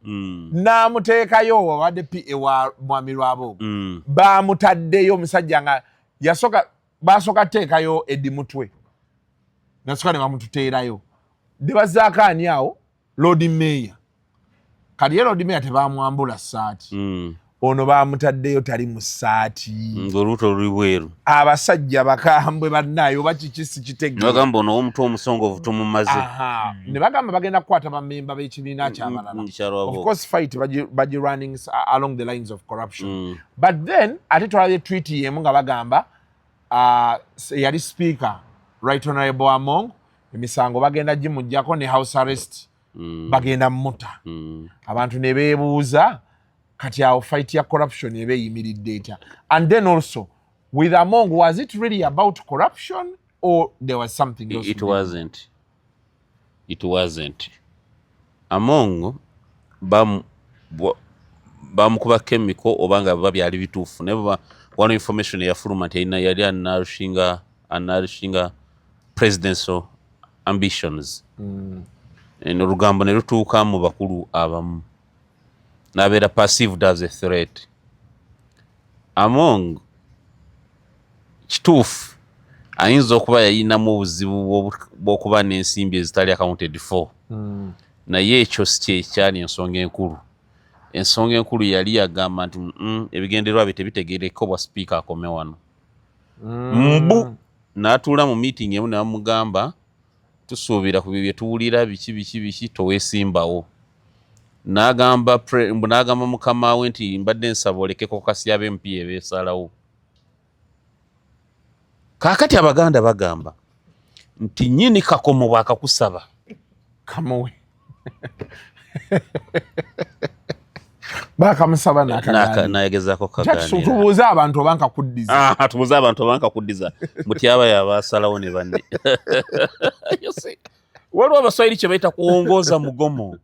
n'amuteekayo wadde PA wa mwami Rwabogo bamutaddeyo omusajja nga basooka teekayo Eddi Mutwe nasooka ne bamututeerayo ne bazzaako ani awo Lord Mayor kati ye Lord Mayor tebamwambula ssaati ono bamutaddeyo tali mu ssaati ng'olubuto luli bweru abasajja bakambwe bannaye oba kiki sikitegere bagamba ono omutwe omusongovu tumumaze ne bagamba bagenda kukwata bamemba b'ekibiina kyabalala of course fight baji running along the lines of corruption but then ate twalabye tweet yemu nga bagamba yali speaker Right Honorable Among emisango bagenda gimuggyako ne house arrest bagenda mmuta abantu ne beebuuza kati awo fight ya corruption ebe yimiridde etya and then also with Among was it really about corruption or there was something else? It wasn't. It wasn't. Among bamukuba chemical obanga babyali bituufu naye one information yafuluma nti yali analishinga presidential ambitions. Eno olugambo ne lutuuka mu bakulu abamu n'abeera perceived as a threat. Among kituufu ayinza okuba yayinamu obuzibu bw'okuba n'ensimbi ezitali accounted for. Naye ekyo si kye kyali ensonga enkulu. Ensonga enkulu yali yagamba nti ebigendererwa bye tebitegeerekeko bwa speaker akome wano. Mbu n'atuula mu meeting emu ne bamugamba tusuubira ku bye tuwulira biki toweesimbawo. N'agamba mukama we nti mbadde nsaba olekeko kasi ab'MP ebeesalawo. Kaakati Abaganda bagamba nti nnyini kakomo bw'akakusaba kamuwe bakamusaba nayegezaako kaganira. Tubuuze abantu oba nkakuddiza. Tubuuze abantu oba nkakuddiza mutyaba yabaasalawo ne banne. Waliwo Abaswahili kye bayita kuwongooza mugomo.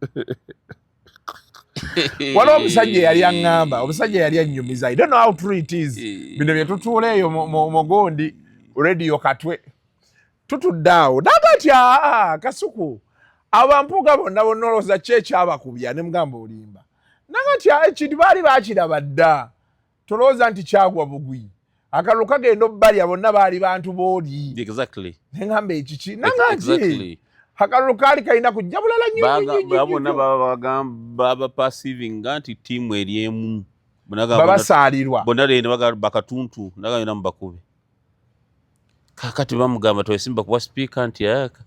Waliwo omusajja yali aŋŋamba, omusajja yali annyumiza. I don't know how true it is. Bino bye tutuula eyo mu Gondi radio Katwe. Tutudde awo nagati Kasuku abampuga bonna olowooza ki ekyabakubya ne mugamba olimba. Nagati ekintu baali baakiraba dda. Tolowooza nti kyagwa bugwi. Akalulu kagenda obbalya bonna baali bantu booli. Exactly. Ne ngamba ekiki. Nagati akalulu kaali kalina kujja bulala nnyo. Babona baba perceiving nti ttiimu eri emu. Babasaalirwa. Bonna leero bakatuntu naga yona mubakube. Kakati bamugamba twesimba kuba speaker nti ayaka.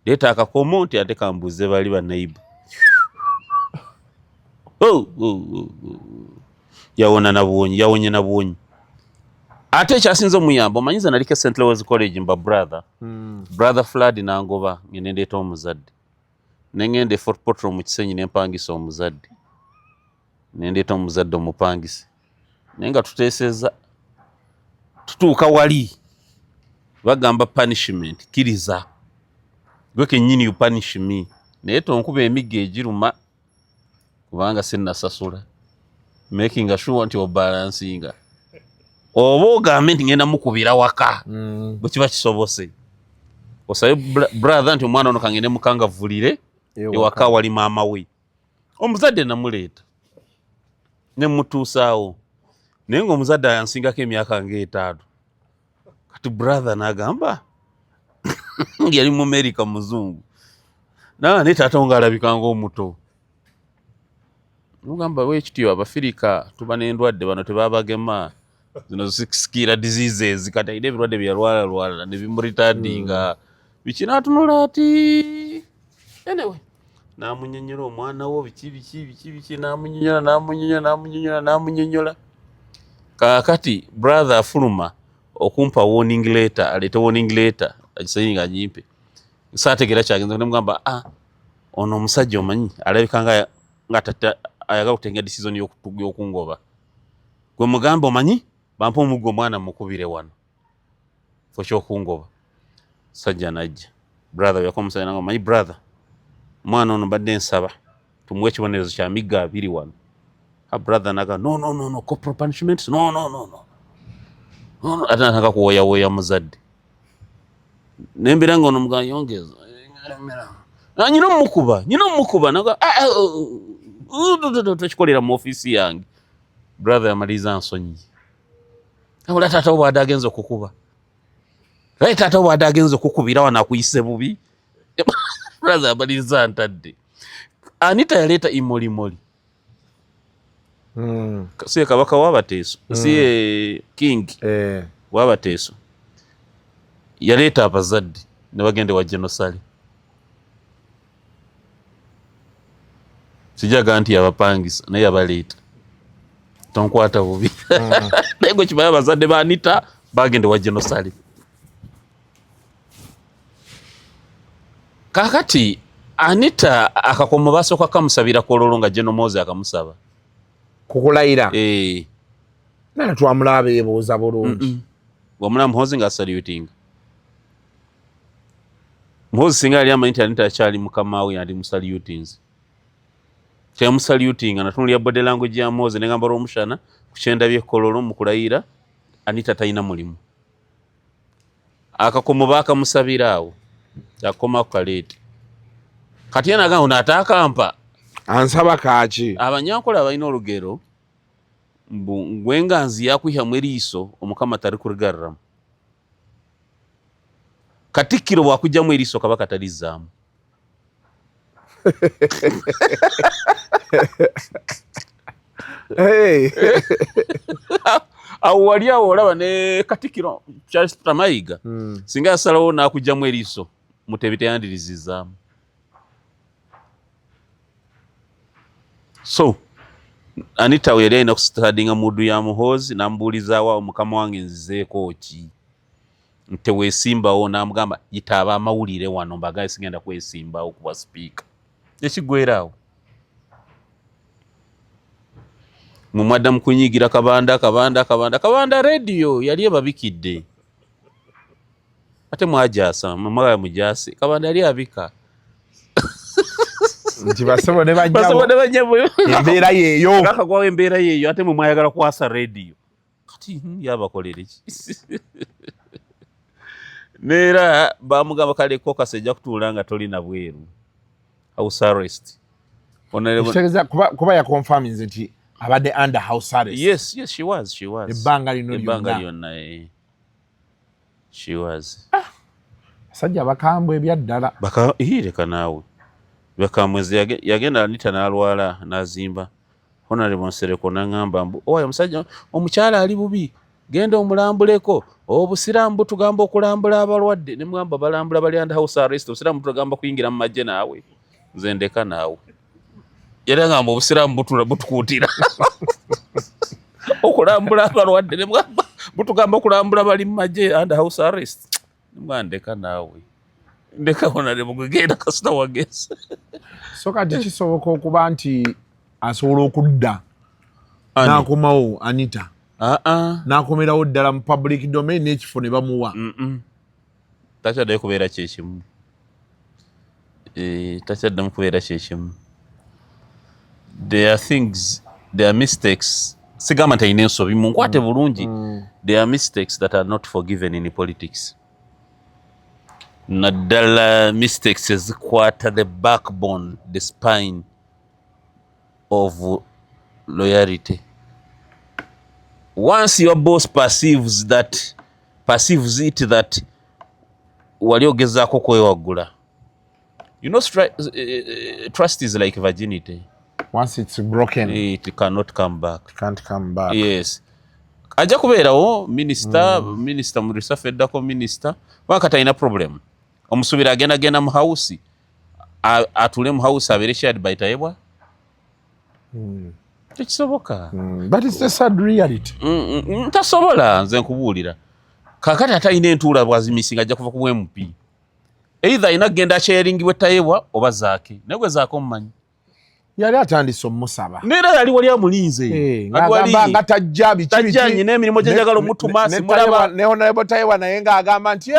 Leeta akakomo nti ate kambuze bali bannaibu. Yawonye na bwonyi. Ate ekyasinze omuyamba omanyiza nalike St. Louis College mba brother Flood nangoba ngene ndeeta omuzadde. Nengende Fort Portal mu Kisenyi nempangisa omuzadde. Nendeeta omuzadde omupangise. Nenga tuteeseza tutuuka wali bagamba punishment kiriza. Gwe kennyini you punish me. Naye tonkuba emigga egiruma kubanga sinnasasula. Making sure nti obalansinga. Oba ogambe nti ngenda mukubira waka. Bwe kiba kisobose. Osabe brother nti omwana ono kangende mukangavulire ewaka wali maama we. Omuzadde namuleeta. Ne mutuusaawo. Naye ng'omuzadde ayansingako emyaka ng'etaano. Kati brother n'agamba yali mu America muzungu. Ne taata ng'alabika ng'omuto. Mugamba w'ekityo Abafirika tuba n'endwadde bano tebabagema. Zino sikira diseases kati ayina ebirwadde byalwala ne bimuritadinga. Biki n'atunula ati. Anyway. N'amunnyonnyola omwana wo biki n'amunnyonnyola. Kaakati brother afuluma okumpa warning letter, alete warning letter, agisayinga anyimpe. Saategeera kyagenza ne mugamba ono omusajja omanyi alabika nga tata ayagala kutenga decision y'okungoba. Gwe mugamba omanyi bampa omuggo omwana mukubire wano. Fo ky'okungoba. Sajja najja. Brother yakomusaya nanga omanyi brother. Mwana ono badde nsaba. Tumuwe ekibonerezo kya migga 2 wano. Brother naga no corporal punishment no. Ate nataka kuwoya muzadde. Nembera ngono muganga yongeza. Nyina mukuba naga tukikolera mu office yange. Brother amaliza nsonyi. Awula tata wo adagenza okukuba. Tata wo adagenza okukubira wana akuyise bubi. Brother amaliza ntadde. Anita yaleta imoli. Siye kabaka w'Abateeso. Siye king. W'Abateeso. Yaleta abazadde ne bagende wa genocide. Sijaga nti abapangisa naye yabaleeta. Tonkwata bubi. Naye gwe kibaye abazadde ba Anita bagende wa genocide. Kakati Anita akakomo basooka kamusabira kololo nga Gen Muhoozi akamusaba. Kukulayira. Nana twamulaba yebuuza bulungi. Wamulaba Muhoozi nga saluting. Muhoozi singa yali amanyi nti Anita akyali mukama we yandi musalutinze. Kyamusalutinga natunulira body language ya Muhoozi ne ngamba olw'omushana ku kyenda by'ekkololo mu kulayira Anita talina mulimu. Akakomo baakamusabira awo yakoma ku kaleeti. Kati yena agamba n'ataakampa ansaba kaaki. Abanyankola balina olugero ngwenganzi yakwihamu eriiso omukama tali kurigarramu. Katikkiro bwakujjamu eriiso kabaka talizzaamu. Awo wali awo olaba ne Katikkiro Charles Mayiga singa yasalawo n'akujjamu eriiso Mutebi teyandirizizaamu. So Anita we yali alina kusitadinga muddu ya Muhoozi n'amubuulizaawo mukama wange nzizeeko ki teweesimbawo n'amugamba yitaaba amawulire wano mbagaye sigenda kwesimbawo kuba sipiika ekigwerawo mumwadda mu kunyigira kabanda radio yali ebabikidde ate mwajaasa mumagala mujaase kabanda yali abika nti basebo ne bajjawo embeera yeeyo kakagwawo embeera yeeyo ate mwe mwayagala kwasa radio kati yabakolere ki neera bamugamba kaleko kasejja kutuula nga tolina bweru house arrest kuba yakonfaminze nti abadde under house arrest. Yes she was ebbanga lyonna she was basajja bakambwe ebyaddala leka naawe bakamwezi yagenda Anita n'alwala n'azimba Honorable Nsereko n'angamba mbu oyo omusajja omukyala ali bubi genda omulambuleko obusiraamu butugamba okulambula abalwadde ne mugamba balambula bali under house arrest obusiraamu butugamba kuyingira mu magye naawe nze ndeka naawe yali agamba obusiraamu butukuutira okulambula abalwadde ne mugamba butugamba okulambula bali mu magye under house arrest ne mugamba ndeka naawe ndeka Honorable gugenda kasita wagezi. So kati kisoboka okuba nti asobola okudda n'akomawo Anita n'akomerawo ddala mu public domain n'ekifo ne bamuwa. Takyaddayo kubeera kyekimu. Takyaddamu kubeera kyekimu. There are things, there are mistakes. Sigamba nti alina ensobi munkwate bulungi. There are mistakes that are not forgiven in politics. Naddala mistakes ezikwata the backbone, the spine of loyalty. Once your boss perceives it that wali ogezaako kwewagula. You know, trust is like virginity. Once it's broken, it cannot come back. It can't come back. Yes. Ajja kubeerawo minister mu Risafeddako minister wakati alina problem. Omusubira agenda mu house atule mu house abeere shared by tayebwa. Tekisoboka. But it's a sad reality. Tasobola nze nkubuulira. Kakati atalina entuula bwazimisinga ajja kuva ku MP. Either ina genda sharing we tayebwa oba zaake. Negwe zaako mmanyi. Yali atandise omusaba. Nera yali wali amulinze. Nga tajja biki. Tajjanyi n'emirimu gye njagala omutuma simulaba. Ne Honorable Tayebwa naye ng'agamba nti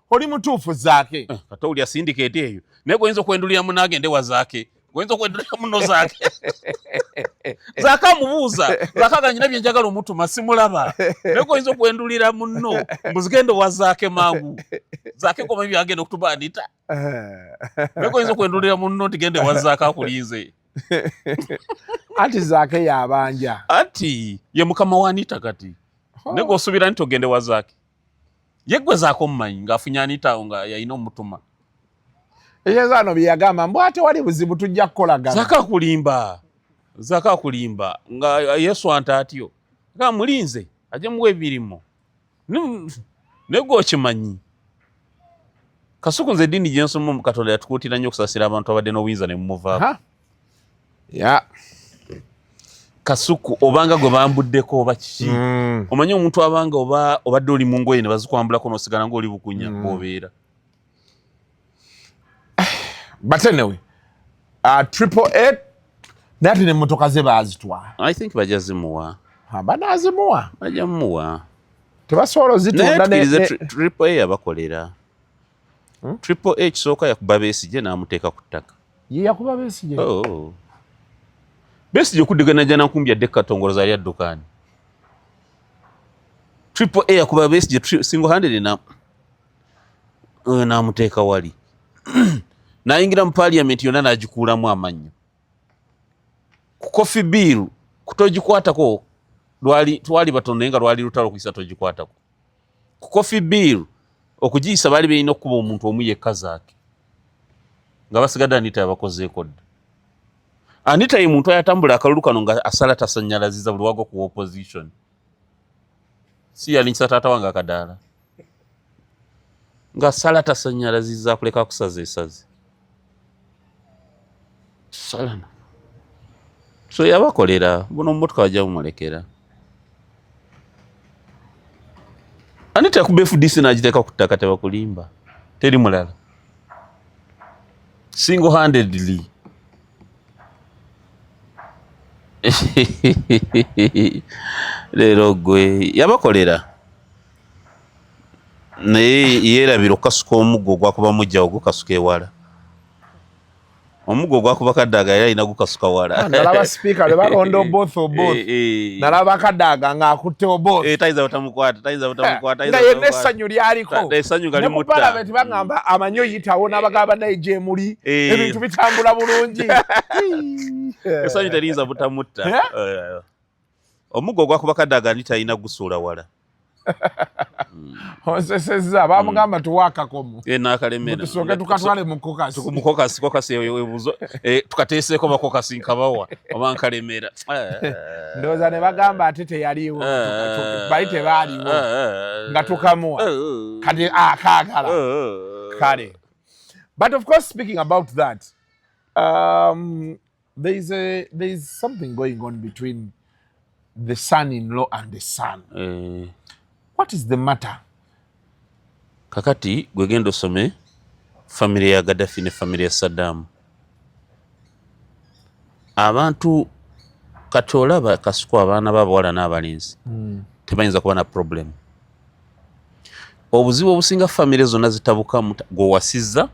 oli mutuufu zaake. Kati oli syndicate eyo. Naye goyinza okwendulira munno agende wa zaake. Goyinza okwendulira munno zaake. Zaaka amubuuza. Zaaka aganyina bye njagala omutuma simulaba. Naye goyinza okwendulira munno muzigende wa zaake mangu. Zaake koma byagenda okutuba Anita. Naye goyinza okwendulira munno nti gende wa zaake akulinze. Ati zaake yabanja. Ati ye mukama wa Anita kati. Nego osubira nti ogende wa zaake. Yegwe zaako mmanyi ng'afunya Anita nga yayina omutuma. Ekyezano bye yagamba mbu ate wali buzibu tujja kukolagana. Zaaka akulimba nga Yesu anta atyo. Nga mulinze ajje muwe ebirimo. Nego okimanyi. Kasuku nze eddiini gye nsoma mu Katonda yatukuutira nnyo okusasira abantu abadde n'obuyinza ne mumuvaako. Ya. Kasuku obanga gwe bambuddeko oba kiki. Omanyi omuntu abanga obadde oli mu ngoye ne bazikwambulako n'osigala ng'oli bukunya bw'obeera. But anyway, 888 nati n'emmotoka ze baazitwala. I think bajja zimuwa. Banaazimuwa. Bajja muwa. Tebasobola ozitunda ne 888 abakolera. Triple H soka yakuba Besigye n'amuteeka ku ttaka. Ye yakuba Besigye. Oh. Besigye okuddugana jana nkumbi yadde Katongoloza yali addukaani. Triple A yakuba Besigye single handed n'amuteeka wali. N'ayingira mu parliament yonna n'agikuulamu amannyo. Ku Coffee Bill kutogikwatako twali batono naye nga lwali lutalo okuyisa togikwatako. Ku Coffee Bill okugiyisa baali beerina okukuba omuntu omu yekka zaake nga basigadde Anita yabakozeeko dda. Anita ye muntu ayatambula akalulu kano nga asala tasannyalaziza buli wago ku opposition. Si yalinyisa taata wange akadaala nga asala tasannyalaziza akuleka kusaza esazi salana. So yabakolera buno mmotoka wajja bumulekera. Anita ku FDC n'agiteeka ku ttaka tebakulimba. Teri mulala. Single handedly. Leero gwe yabakolera. Naye yeerabira okukasuka omuggo gwakuba mujja ogukasuka ewala. Omuggo gwakuba Kadaaga yali alina gukasuka wala. Nalaba speaker lebalonda both. Nalaba Kadaaga ng'akutte both. Tayiza butamukwata. Nga yenna essanyu lyaliko. Essanyu nga limutta. Ne ku Parliament bagamba amanyi oyitawo n'abagamba naye gye muli. Ebintu bitambula bulungi. Essanyu teriyinza butamutta. Omuggo gwakuba Kadaaga Anita alina gusuula wala. Onsesezza bamugamba tuwaakakomu. N'akalemera. Tusooke tukatwale mu kokasi. Kokasi ebuzo. Tukateeseeko bakokasi nkabawa. Oba nkalemera. Ndowooza ne bagamba ate teyaliwo. Bali tebaaliwo. Nga tukamuwa. Kati akaagala. Kale. But of course, speaking about that, there is something going on between the son-in-law and the son. What is the matter? Kakati gwegenda osome family ya Gaddafi ne family ya Saddam. Abantu kati olaba Kasuku abaana b'abawala n'abalenzi tebayinza kuba na problem. Obuzibu obusinga family zonna zitabukamu gw'owasizza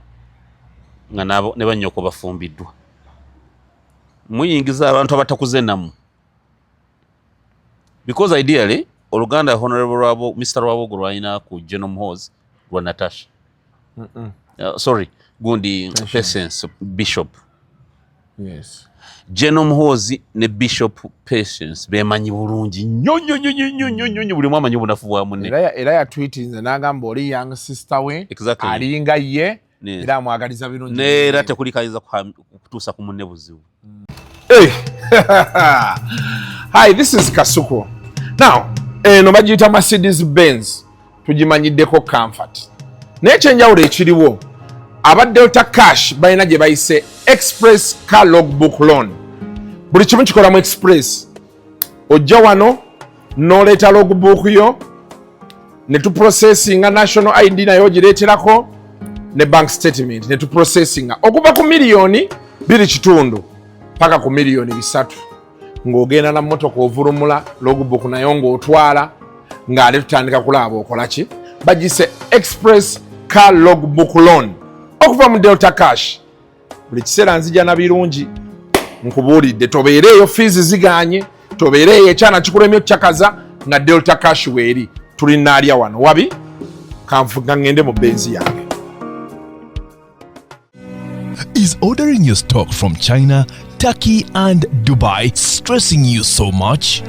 nga ne bannyoko bafumbiddwa. Muyingiza abantu abatakuze namu. Because ideally Oluganda Honorable Mr. Rwabogo lwalina ku Gen Muhoozi lwa Natasha. Sorry, gundi Patience Bishop. Yes. Gen Muhoozi ne Bishop Patience bemanyi bulungi nnyo buli mwamanyi obunafu bwa munne. Era ya tweetinze n'agamba oli young sister we alinga ye era amwagaliza birungi. Neera tekuli kayinza kutuusa ku munne buzibu. Hey. Hi, this is Kasuku. Now, eno bagiyita Mercedes Benz tugimanyiddeko comfort. Naye ekyenjawulo ekiriwo aba Delta Cash balina gye bayise Express Car Logbook Loan. Buli kimu kikolamu express. Ojja wano n'oleeta logbook yo ne tuprocessinga national ID nayo ogireeterako ne bank statement ne tuprocessinga okuva ku miliyoni 2.5 paka ku miliyoni 3. Ng'ogenda na mmotoka ovulumula logbook nayo ng'otwala ng'ate tutandika kulaba okola ki. Bagise Express Car Logbook Loan okuva mu Delta Cash. Buli kiseera nzija na birungi nkubuulidde tobeereeyo fees ziganye, tobeereeyo ekyana kikulemye okyakaza nga Delta Cash weeri. Tulina alya wano wabi kanfuga ngende mu benzi yange. Is ordering your stock from China, Turkey and Dubai stressing you so much?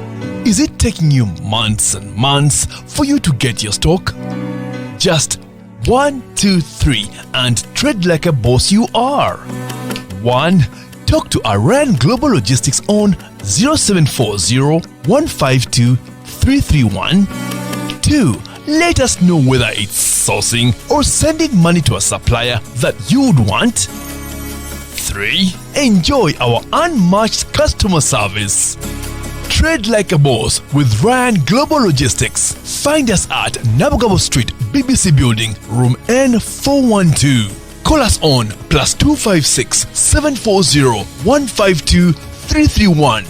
Is it taking you months and months for you to get your stock? Just 1, 2, 3 and trade like a boss you are. 1. Talk to Iran Global Logistics on 0740 152 331. 2. Let us know whether it's sourcing or sending money to a supplier that you would want. 3. Enjoy our unmatched customer service. Trade like a boss with Ryan Global Logistics. Find us at Nabugabo Street, BBC Building, room N412. Call us on +256 740 152 331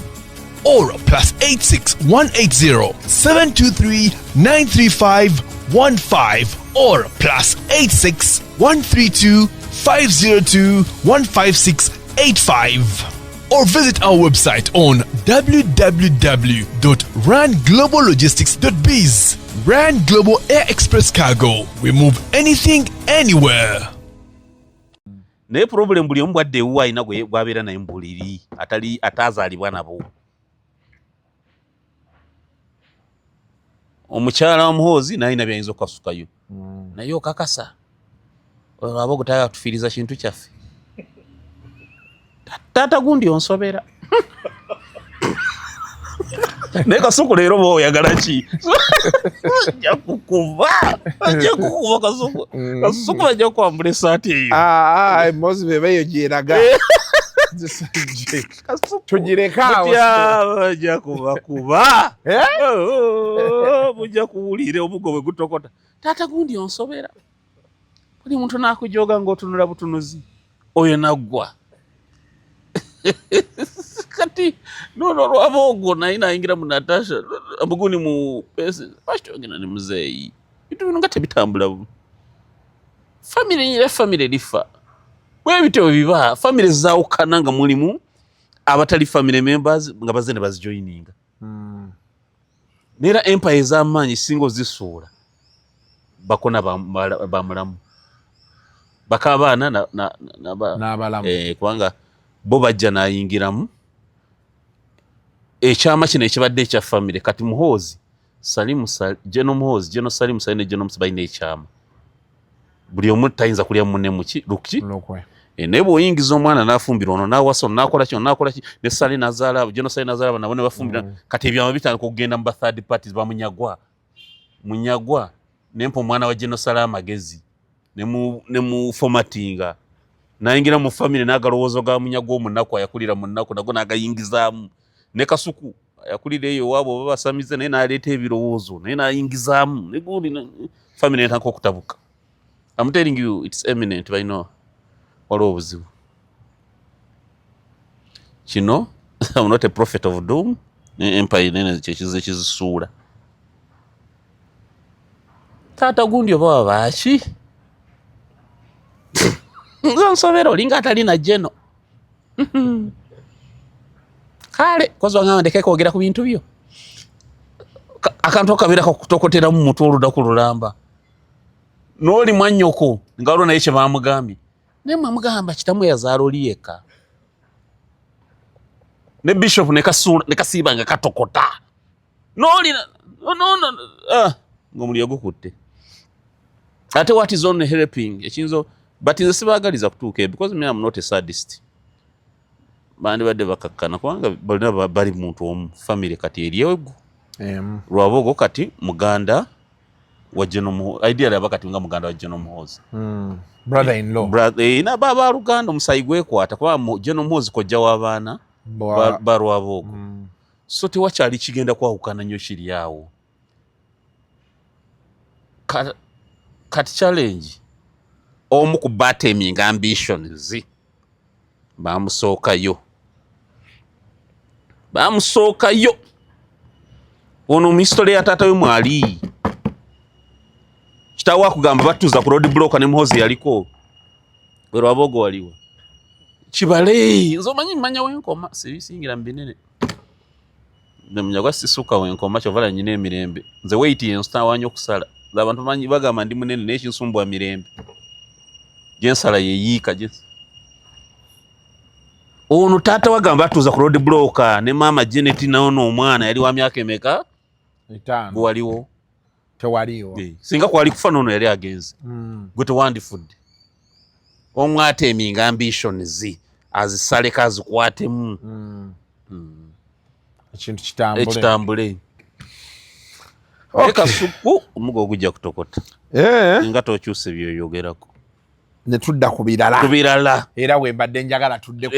or +86 180 723 935 or +86 132 502 15685. Or visit our website on www.rangloballogistics.biz. Rand Global Air Express Cargo. We move anything, anywhere. Ne problem buli ombwadde uwa ina gwabera na mbuliri atazalibwa nabo. Omukyala Muhoozi naye nabyanyiza okukasukayo. Naye okakasa. Abo gutaya tufiriza kintu kyaffe. Tata gundi onsobera. Ne Kasuku leero bo oyagala ki? Ajja kukuva Kasuku. Kasuku ajja kwambula essaati eyo. Mozi bebeyo gyeraga. Tugireka ajja kuba. Mujja kuwulira omugo bwe gutokota. Tata gundi onsobera. Buli muntu nakujoga ng'otunula butunuzi. Oyo naggwa. Kati nono Rwabogo naingira mu Natasha amuguni mu pesi bashitongena ni muzeyi bitu bino ngate bitambula family lifa bwe bito biba family zaawukana nga mulimu abatali family members nga bazene bazijoininga nera empire z'amanyi singo zisuula bakona bamulamu bakabana na balamu kwanga bo bajja nayingiramu ekyama kino ekibadde ekya family kati Muhoozi Gen Muhoozi ne Gen bayina ekyama buli omu tayinza kulya munne muki luki naye bw'oyingiza omwana n'afumbira ono n'awasa ono n'akola ki ne Sali nazaala Gen nazaala nabo ne bafumbira kati ebyama bitandika okugenda mu ba third parties ba munyagwa nempa omwana wa Gen amagezi ne mu formattinga nayingira mu family nagalowoozo ga munyagwa omunaku ayakulira munaku nago nagayingizaamu ne Kasuku ayakulira eyo waabo babasamize naye naleeta ebirowoozo naye nayingizaamu negundi family netandika okutabuka. I'm telling you it's eminent by now. Waliwo obuzibu kino. I'm not a prophet of doom. Empire nene kyekizisuula taata gundi oba baaki nsobera olinga atalina Geno kale kozi wangamba ndeke kwogera ku bintu byo akantu akabeera kakutokotera mu mutwe oludaku lulamba n'oli mwannyoko nga waliwo naye kye baamugambye naye mwamugamba kitamu yazaala oli yekka ne Bishop ne kasiiba nga katokota n'oli ng'omuliro gukutte ate what is on helping ekinzo but nze sibaagaliza kutuuka because me am not a sadist. Bandi badde bakakkana kubanga balina bali muntu omu family kati eryewegu Rwabogo kati muganda wa Gen Muhoozi ideally abakati nga muganda wa Gen Muhoozi brother in law ina baba Luganda omusayi gwekwata kuba Gen Muhoozi kojja w'abaana ba Rwabogo so tewakyali kigenda kwawukana nnyo kiri awo kati challenge omu ku bateming ambitions bamusookayo ono mu history ya taata we mwali kitaawo akugamba batuuza ku road block ne Muhoozi yaliko Rwabogo waliwo kibale nze omanyi mmanya w'enkoma sibisingira mu binene Munyagwa sisuka w'enkoma kyovala nyina emirembe nze weiti yenstawanyi okusala abantu manyi bagamba ndi munene naye kinsumbwa mirembe gyensala yeyiika ono taata wagamba atuuza ku road block ne maama Janet naono omwana yali wa myaka emeka 5 waliwo tewaliwo singa kwali kufa nono yali agenze gwe tewandifudde omwateminga ambitions azisaleka azikwatemu ekintu kitambule Kasuku omugo ogujja kutokota nga tokyuse byoyogerako ne tudda ku birala era we mbadde njagala tudde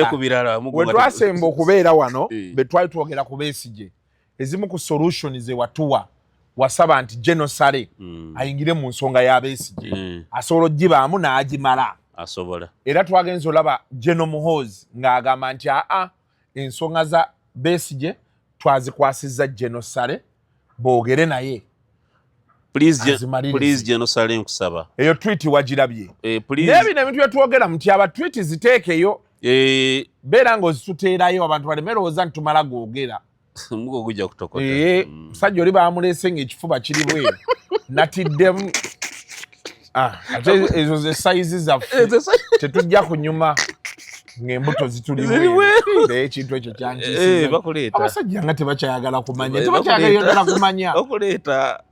ku birala we twasemba okubeera wano be twali twogera ku Besigye ezimu ku solution ze watuwa wasaba nti genocide ayingire mu nsonga ya Besigye asobola ogibaamu n'agimala asobola era twagenza olaba Gen Muhoozi ng'agamba nti ensonga za Besigye twazikwasizza genocide boogere naye please Gen Sale nkusaba eyo tweet wagirabye please nebi nebintu byatwogera mti aba tweet ziteekeyo beera ng'ozituteerayo abantu balemerowooza nti tumala googera mugo gujja kutokota musajja oli baamuleese ng'ekifuba kiri bweru natiddemu ate ezo ze sayizi zaffe tetujja kunyuma ng'embuto zituli bweru ekintu ekyo kyankiisiza abasajja nga tebakyayagala kumanya okuleeta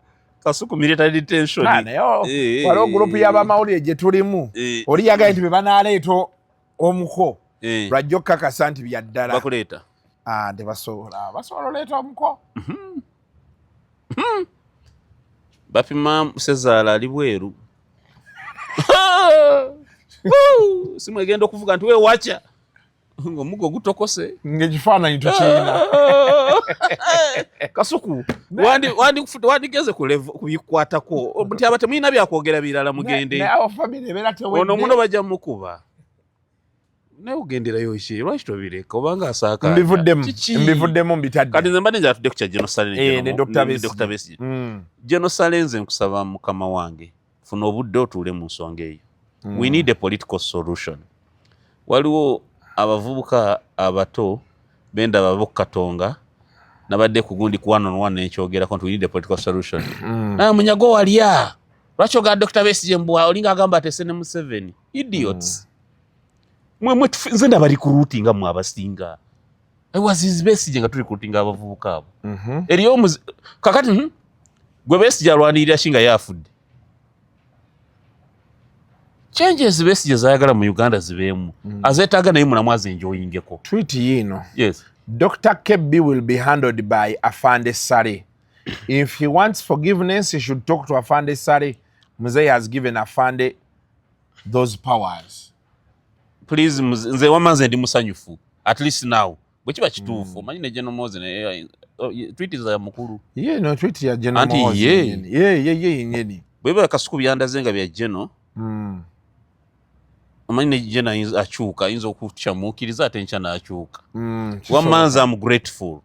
Kasuku military detention waliwo gurupu y'abamawulire gye tulimu oli yagaye nti be banaaleeta omuko lwajja okukakasa nti bya ddala bakuleeta tebasobola oleeta omuko bapima Sezaala ali bweru simu egenda okuvuga nti weewaca ng'omugo gutokose ng'ekifaananyi tukirina Kasuku wandigeze kubikwatako nti aba temulina byakwogera birala mugende ono muno bajja mukuba naye ogenderayo ki lwaki tobireka obanga asaaka mbivuddemu mbitadde kati nze mba nenja atudde ku kya Gen Sale ne Dr. Besigye Gen Sale nze nkusaba mukama wange funa obudde otuule mu nsonga eyo we need a political solution waliwo abavubuka abato benda babo Katonga nabadde ku gundi ku 1-on-1 n'ekyogerako nti we need a political solution Munyagwa walya lwaki ogaa Dr. Besigye mbwa olinga agamba atese ne Museveni idiots mwe nze ndaba recruiting mwe abasinga wazizi Besigye nga tuli recruiting abavubuka abo eriyo kakati gwe Besigye alwanirira kinga yafudde changes Besigye zayagala mu Uganda zibeemu azeetaaga naye mulamu azenjoyingeko tweet yino yes Dr. Kebbi will be handled by Afande Sare. If he wants forgiveness, he should talk to Afande Sare. Mzee has given Afande those powers. Please, nze wamanze ndi musanyufu. At least now. Bwekiba kituufu. Manyi ne Gen Muhoozi tweet za mukulu. No tweet ya Gen Muhoozi. Ye. Bweba Kasuku byandaze nga bya Gen. Manyi ne Gen achuka inzo okukyamukiriza ate nchana achuka. Wamanze I'm grateful.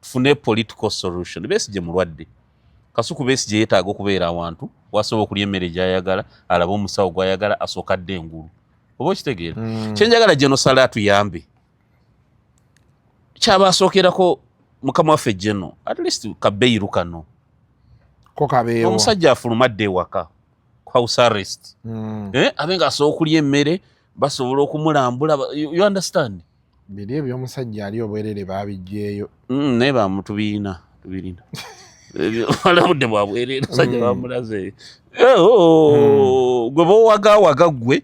Tufune political solution. Besigye mulwadde. Kasuku Besigye yeetaaga okubeera awantu wasobola okulya emmere gy'ayagala alaba omusawo gw'ayagala asookadde engulu. Oba okitegeera kyenjagala Gen Sale atuyambe kyaba asookerako mukama waffe Gen at least kabeiru kano ko kabeewo omusajja afulumadde ewaka house arrest abenga asobola okulya emmere basobola okumulambula you understand biri eby'omusajja ali obwerere baabijjeeyo naye bamutubirina alabudde bwabwerere omusajja bamulaze gwe boowagawaga gwe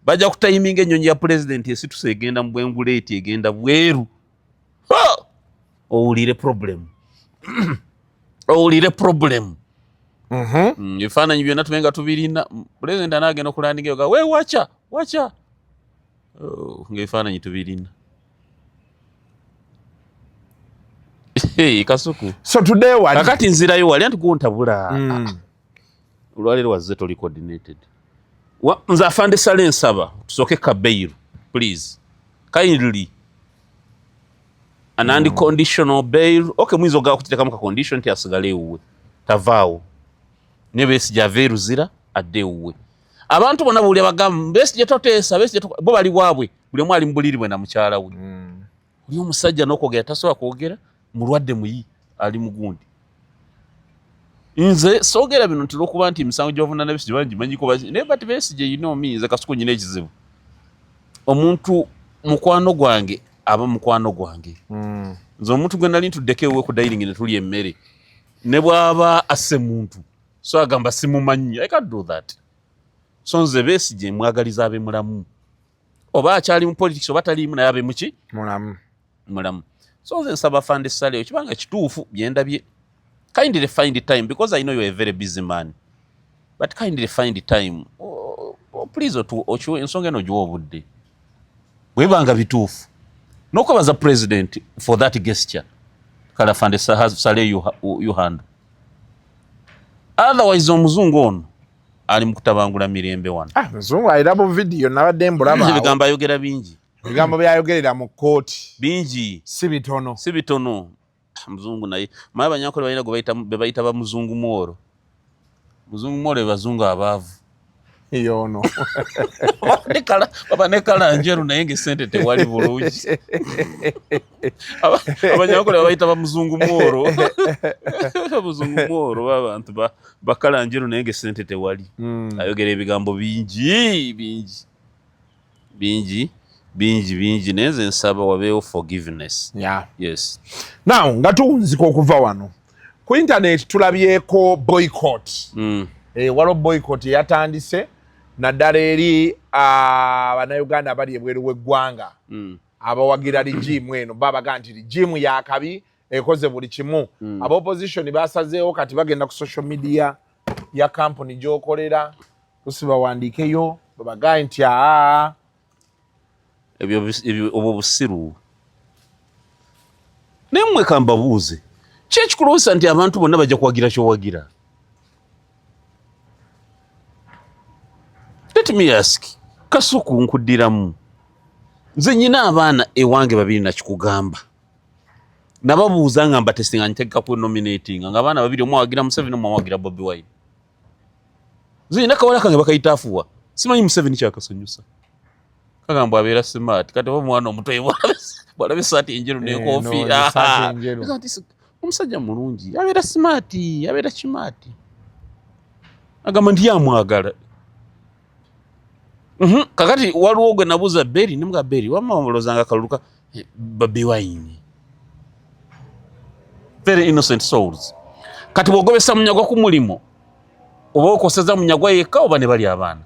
bajja kutayiminga ennyonyi ya president esituse egenda mu bwenguleeti egenda bweru owulire problem ebifaananyi byonna tubenga tubirina president anaagenda okulandinga yoga we wacha ng'ebifaananyi tubirina Kasuku so today wali kakati nzirayo wali anti guntabula olwaleero wazze toli coordinated nze Afande Sale nsaba tusooke kabeiru please kindly an unconditional bail mwizo ga kuteekamu ka condition ti asigale ewuwe tavaawo ne Besigye ave Luzira adde ewuwe abantu bonna buli abagamba Besigye toteesa bo bali waabwe buli omu ali mu buliri bwe na mukyala we oli omusajja n'okwogera tasobola kwogera mulwadde muyi ali mugundi nze soogera bino ntera okuba nti emisango gy'ovunaana Besigye bangimanyiko naye but Besigye you know me nze Kasuku nyina ekizibu omuntu mukwano gwange aba mukwano gwange nze omuntu gwe nali ntuddeko ewuwe ku dining ne tulya emmere ne bw'aba asse muntu so agamba simumanyi I can't do that so nze Besigye mwagaliza abe mulamu oba akyali mu politics oba taliimu naye abe muki mulamu so nze nsaba Afande Sale okibanga kituufu byendabye kindly find time because I know you're a very busy man but kindly find time please ochiwe ensonga eno giwa obudde bwebanga bituufu n'okwebaza president for that gesture kala Afande Sale you hand otherwise omuzungu ono ali mu kutabangula mirembe wano muzungu ayirabo video nabadde mbulaba ebigambo ayogera bingi ebigambo byayogerera mu kooti bingi si bitono muzungu naye maye abanyankole balina gwe bayita bamuzungu mworo Muzungu mworo bazungu abaavu. Yono. Baba nekala njeru naye ng'esente tewali bulungi. Abanyakole bayita bamuzungu mworo. Muzungu mworo babantu bakala njeru naye ng'esente tewali. Ayogera ebigambo bingi neze nsaba wabeewo forgiveness. Yeah. Yes. Now nga tuwunzika okuva wano ku internet tulabyeko boycott. Waliwo boycott yatandise naddala eri Bannayuganda abali ebweru w'eggwanga abawagira ligimu eno babaga nti ligimu yakabi ekoze buli kimu. Aba opposition basazeewo kati bagenda ku social media ya company gy'okolera tusibawandiikeyo babaga nti ebyo obwo busiru. Nemwe kambabuuze ki ekikuloosa nti abantu bonna bajja kuwagira ky'owagira? Let me ask, Kasuku nkuddiramu. Nze nyina abaana ewange babiri nakikugamba. Nababuuza nga mbatestinga ntegeka ku nominating nga abaana babiri omu awagira Museveni omu awagira Bobi Wine. Nze nyina kawala kange bakayitaafuwa. Simanyi Museveni kyakasonyusa. Kagamba abeera smart kati oba mwana omutoyi bwalabe saati enjeru n'ekoofi. Omusajja mulungi abeera smart abeera kimaati. Agamba ndi amwagala. Kakati waliwo gwe nabuuza Berry nemuga Berry wamma wamulozanga kaluluka Bobi Wine. Very innocent souls. Kati bwogobesa Munyagwa ku mulimo oba okoseza Munyagwa yekka oba ne bali abaana.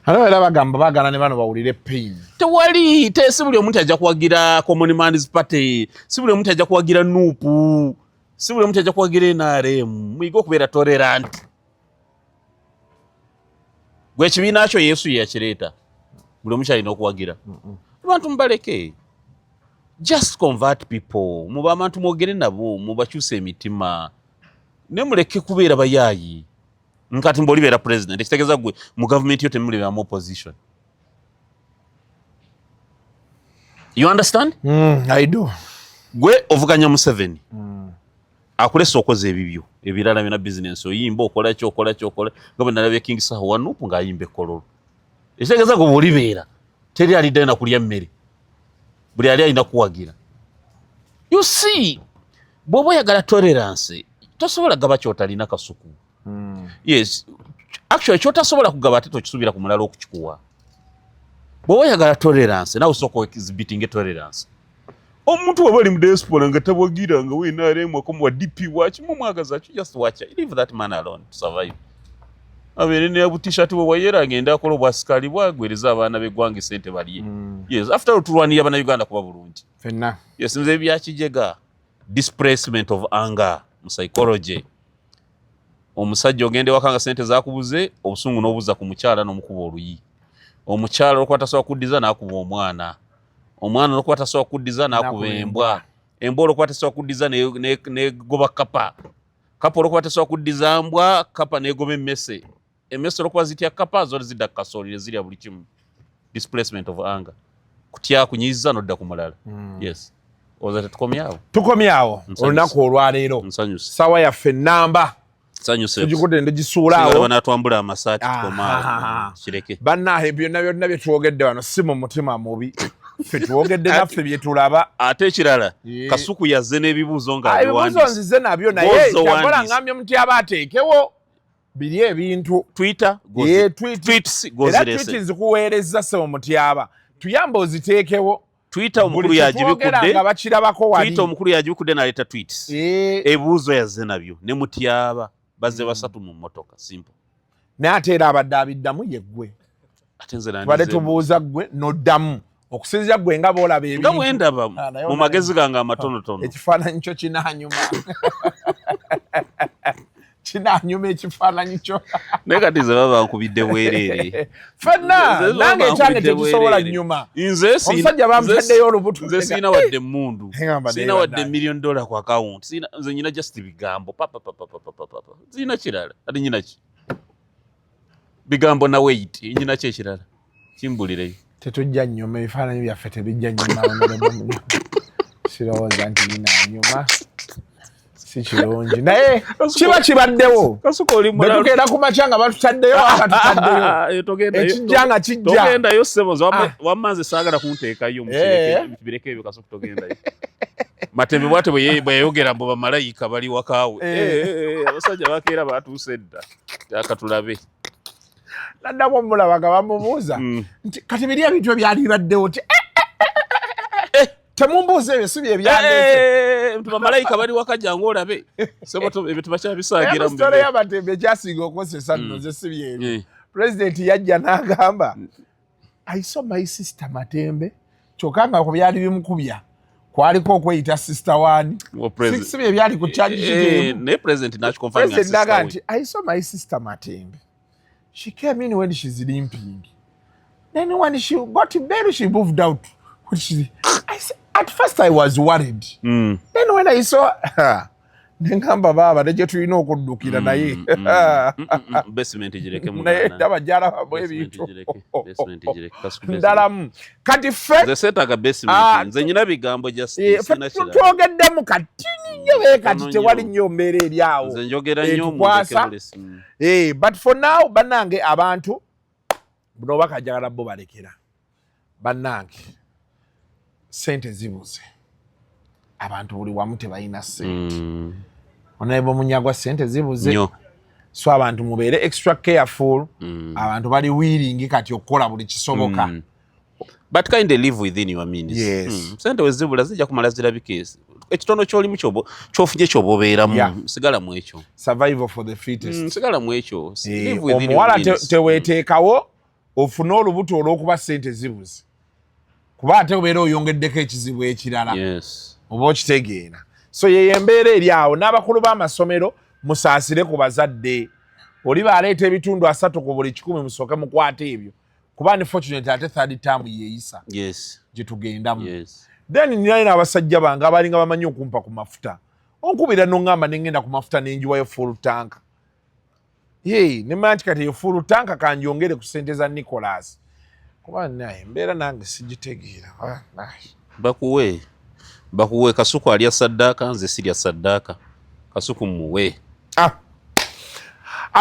Era bagamba bagana ne bano bawulire pain. Tewali si buli omuntu ajja kuwagira Common Man's Party, si buli omuntu ajja kuwagira Nuupu, si buli omuntu ajja kuwagira NRM. Muyige okubeera tolerant. Gwe ekibiina kyo Yesu yakireeta buli omu kyalina okuwagira. Abantu mubaleke. Just convert people. Muba abantu mwogere nabo mubakyusa emitima. Ne muleke kubeera bayaayi. Nkati mbolibeera president ekitegeeza gwe mu government yo temulibeera mu opposition. You understand? I do. Gwe ovuganya Museveni. Akulesa okoze ebibyo ebirala bina business oyimba okola kyokola nga bwe nalabye King Saho wanupu ng'ayimba ekkololo. Ekitegeeza gwe bwolibeera teri alidde na kulya mmere buli ali alina kuwagira. You see, bw'oba oyagala tolerance tosobola gaba kyotalina Kasuku. Yes, actually kyotasobola kugaba ate tokisuubira ku mulala okukikuwa. Bw'oba oyagala tolerance nawe osooka exhibiting tolerance. Omuntu wabali mu diaspora nga tawagira nga we NRM akomu wa DP watch mwagaza ki just watch it. Leave that man alone to survive. Abere ne abu t-shirt we wayera agenda akola bwasikali bwagwereza abaana beggwanga sente baliye. Yes, after all tulwaniya Bannayuganda kuba bulungi. Fenna. Yes, nze byakijega displacement of anger mu psychology. Omusajja ogende wakanga sente zakubuze obusungu n'obuza ku mukyala n'omukuba oluyi. Omukyala olwokuba tasobola kuddiza n'akuba omwana. Omwana olwokuba tasobola kuddiza n'akuba embwa. Embwa olwokuba tasobola kuddiza n'egoba kapa. Kapa olwokuba tasobola kuddiza mbwa, kapa n'egoba emmese. Emmese olwokuba zitya kapa zoli zidda ku kasooli zirya buli kimu. Displacement of anger. Kutya kunyiza n'odda ku mulala. Yes. Oza tetukomyawo. Tukomyawo olunaku olwaleero. Nsanyuse. Sawa yaffe nnamba. Sanyuse. Tujikude ndogisuulaawo. Bana twambula amasaati tukomaawo. Kireke. Bannahe byonna bye twogedde wano si mu mutima mubi. Ffe twogedde naffe bye tulaba. Ate ekirala Kasuku yazze n'ebibuuzo nga aliwandiise. Ebibuuzo nzize nabyo naye kyakola ngambye omuntu aba ateekewo biri ebintu. Twitter tweets gozirese. Era nzikuweerezza se omutyaba. Tuyamba oziteekewo. Twitter omukulu yagibikudde nga bakirabako wali. Twitter omukulu yagibikudde n'aleeta tweets. Ebibuuzo yazze nabyo ne mutyaba bazze basatu mu mmotoka simple. N'ate era abadde abiddamu ye ggwe. Ate nze nandize. Bade tubuuza ggwe n'oddamu. Okusinziira ggwe nga bw'olaba ebintu. Nga bwendaba mu magezi gange amatonotono. Ekifaananyi kyo kinaanyuma. Kinaanyuma ekifaananyi kyo. Naye kati ze baba nkubidde bwereere. Ffenna nange ekyange tekisobola nnyuma. Omusajja bamutaddeyo olubuto. Nze siina wadde emmundu. Siina wadde $1 million ku account. Nze nyina just bigambo. Siina kirala. Ate nyina ki? Bigambo na wait. Nyina ki ekirala? Kimbulireyo. Tetujja nnyuma ebifaananyi byaffe tebijja nnyuma. Sirowooza nti nyina nyuma. si kirungi naye kiba kibaddewo betugenda ku makyanga batutaddeyo ekijjanga kijja togendayo sebo wammanze saagala kunteekayo mukibireko ebyo Kasuku togendayo Matembe bwate bwe yayogera mbu bamalayika bali wakaawe abasajja bakeera batuuse dda akatulabe naddamu omulabaga bamubuuza nti kati biri ebintu ebyali bibaddewo ti temumbuuza ebyo si bye byandese bamalayika bali wakajja ng'olabe sebo ebyo tubakyabisagira mu sitole y'Amatembe ekyasinga okozesa nno ze si byebyo pulezidenti yajja n'agamba I saw my sister Matembe kyokka nga ku byali bimukubya kwaliko okweyita sister wani si bye byali ku kyaji kiteemu naye pulezidenti n'akikonfirminga sister we nti I saw my sister Matembe. She came in when she's limping. Then when she got to bed, she moved out. At first I was worried. Then when I saw her, nengamba baba neje tulina okuddukira naye basement jireke naye tabajala babo ebintu ndalamu kati fe ze setaga basement nze nyina bigambo justice sina kira twogeddemu kati nyo kati tewali nnyo mbeera eri awo nze njogera nnyo mundekebulesi but for now bannange abantu buno bakajagala bo balekera bannange sente zibuze abantu buli wamu tebalina sente onaibo Munyagwa sente zibuze so abantu mubeere extra careful abantu bali willing kati okukola buli kisoboka but kind of live within your means. Yes. Sente wezibula zijja kumala zirabikezi ekitono kyolimu kyofunye kyobobeeramu sigala mu ekyo survival for the fittest sigala mu ekyo live within your omuwala means. teweteekawo ofune olubuto olw'okuba sente zibuze kuba ate obeera oyongeddeko ekizibu ekirala oba okitegeera so yeye embeera eri awo n'abakulu b'amasomero musaasire ku bazadde oli baleeta ebitundu 3 ku buli 100 musooke mukwate ebyo kuba unfortunate ate third term yeeyisa gye tugendamu then ninayo n'abasajja bange abalinga bamanyi okumpa ku mafuta onkubira n'oŋŋamba ne ngenda ku mafuta n'enjiwayo full tank ne manti kati full tank kanjongere ku ssente za Nicholas kuba naye embeera nange sigitegeera bakuwe Kasuku alya saddaaka nze sirya saddaaka Kasuku muwe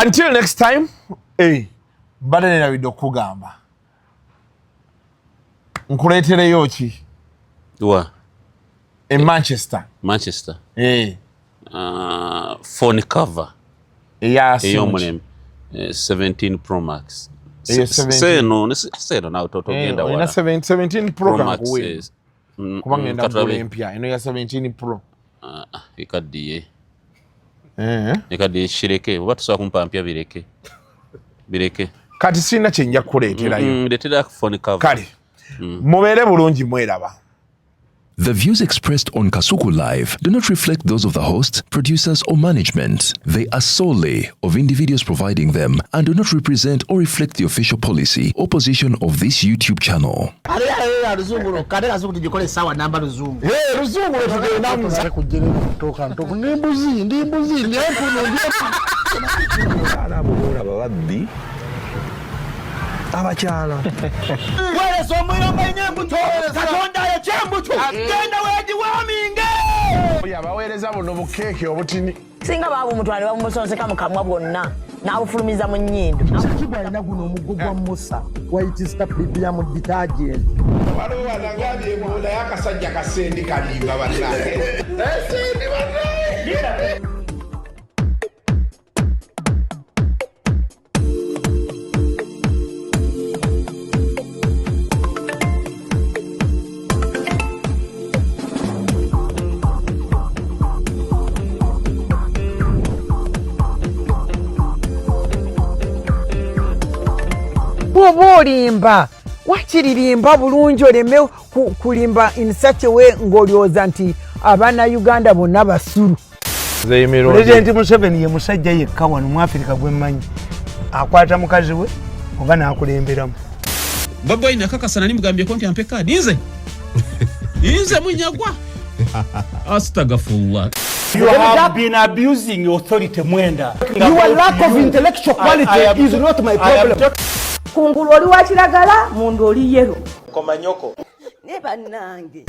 until next time badanirabidde okugamba nkuleetereyo ki Manchester phone cover ey'omulembe 17 Pro Max seno nawe togenda wala 17 Pro kankuwe kuba ngenda mugula empya eno ya 17 Pro ekaddiye kireke oba tusobola kumpa mpya bireke kati sirina kye nja kukuleeterayo leetera phone cover kale mubeere bulungi mweraba. The views expressed on Kasuku Live do not reflect those of the host, producers, or management. They are solely of individuals providing them and do not represent or reflect the official policy or position of this YouTube channel. Abakyala wereso omuyomba enyembuto katonda yekyembuto genda wegiwaminge yabaweereza buno bukeeke obutini singa baabumutwale bamusonseka mu kamwa bwonna n'abufulumiza mu nnyindo kibalina guno omuggo gwa musa wayitista bibiyamu detergent waliwo banagambye emboola y'akasajja kasendi kalimba bannange esendi bannange bw'oba olimba wakiririmba bulungi oleme kulimba in such a way ng'olyoza nti Uganda bonna basulu. Pulezidenti Museveni ye musajja yekka wano mu Afrika gwemmanyi akwata mukazi we oba n'akulemberamu. Baba ina kakasana nimugambyeko nti ampe kaadi nze Munyagwa astagfirullah. You have been abusing authority mwenda. Your lack of intellectual quality is not my problem. Kungulu oli wa kiragala mundu oli yero komanyoko ne bannange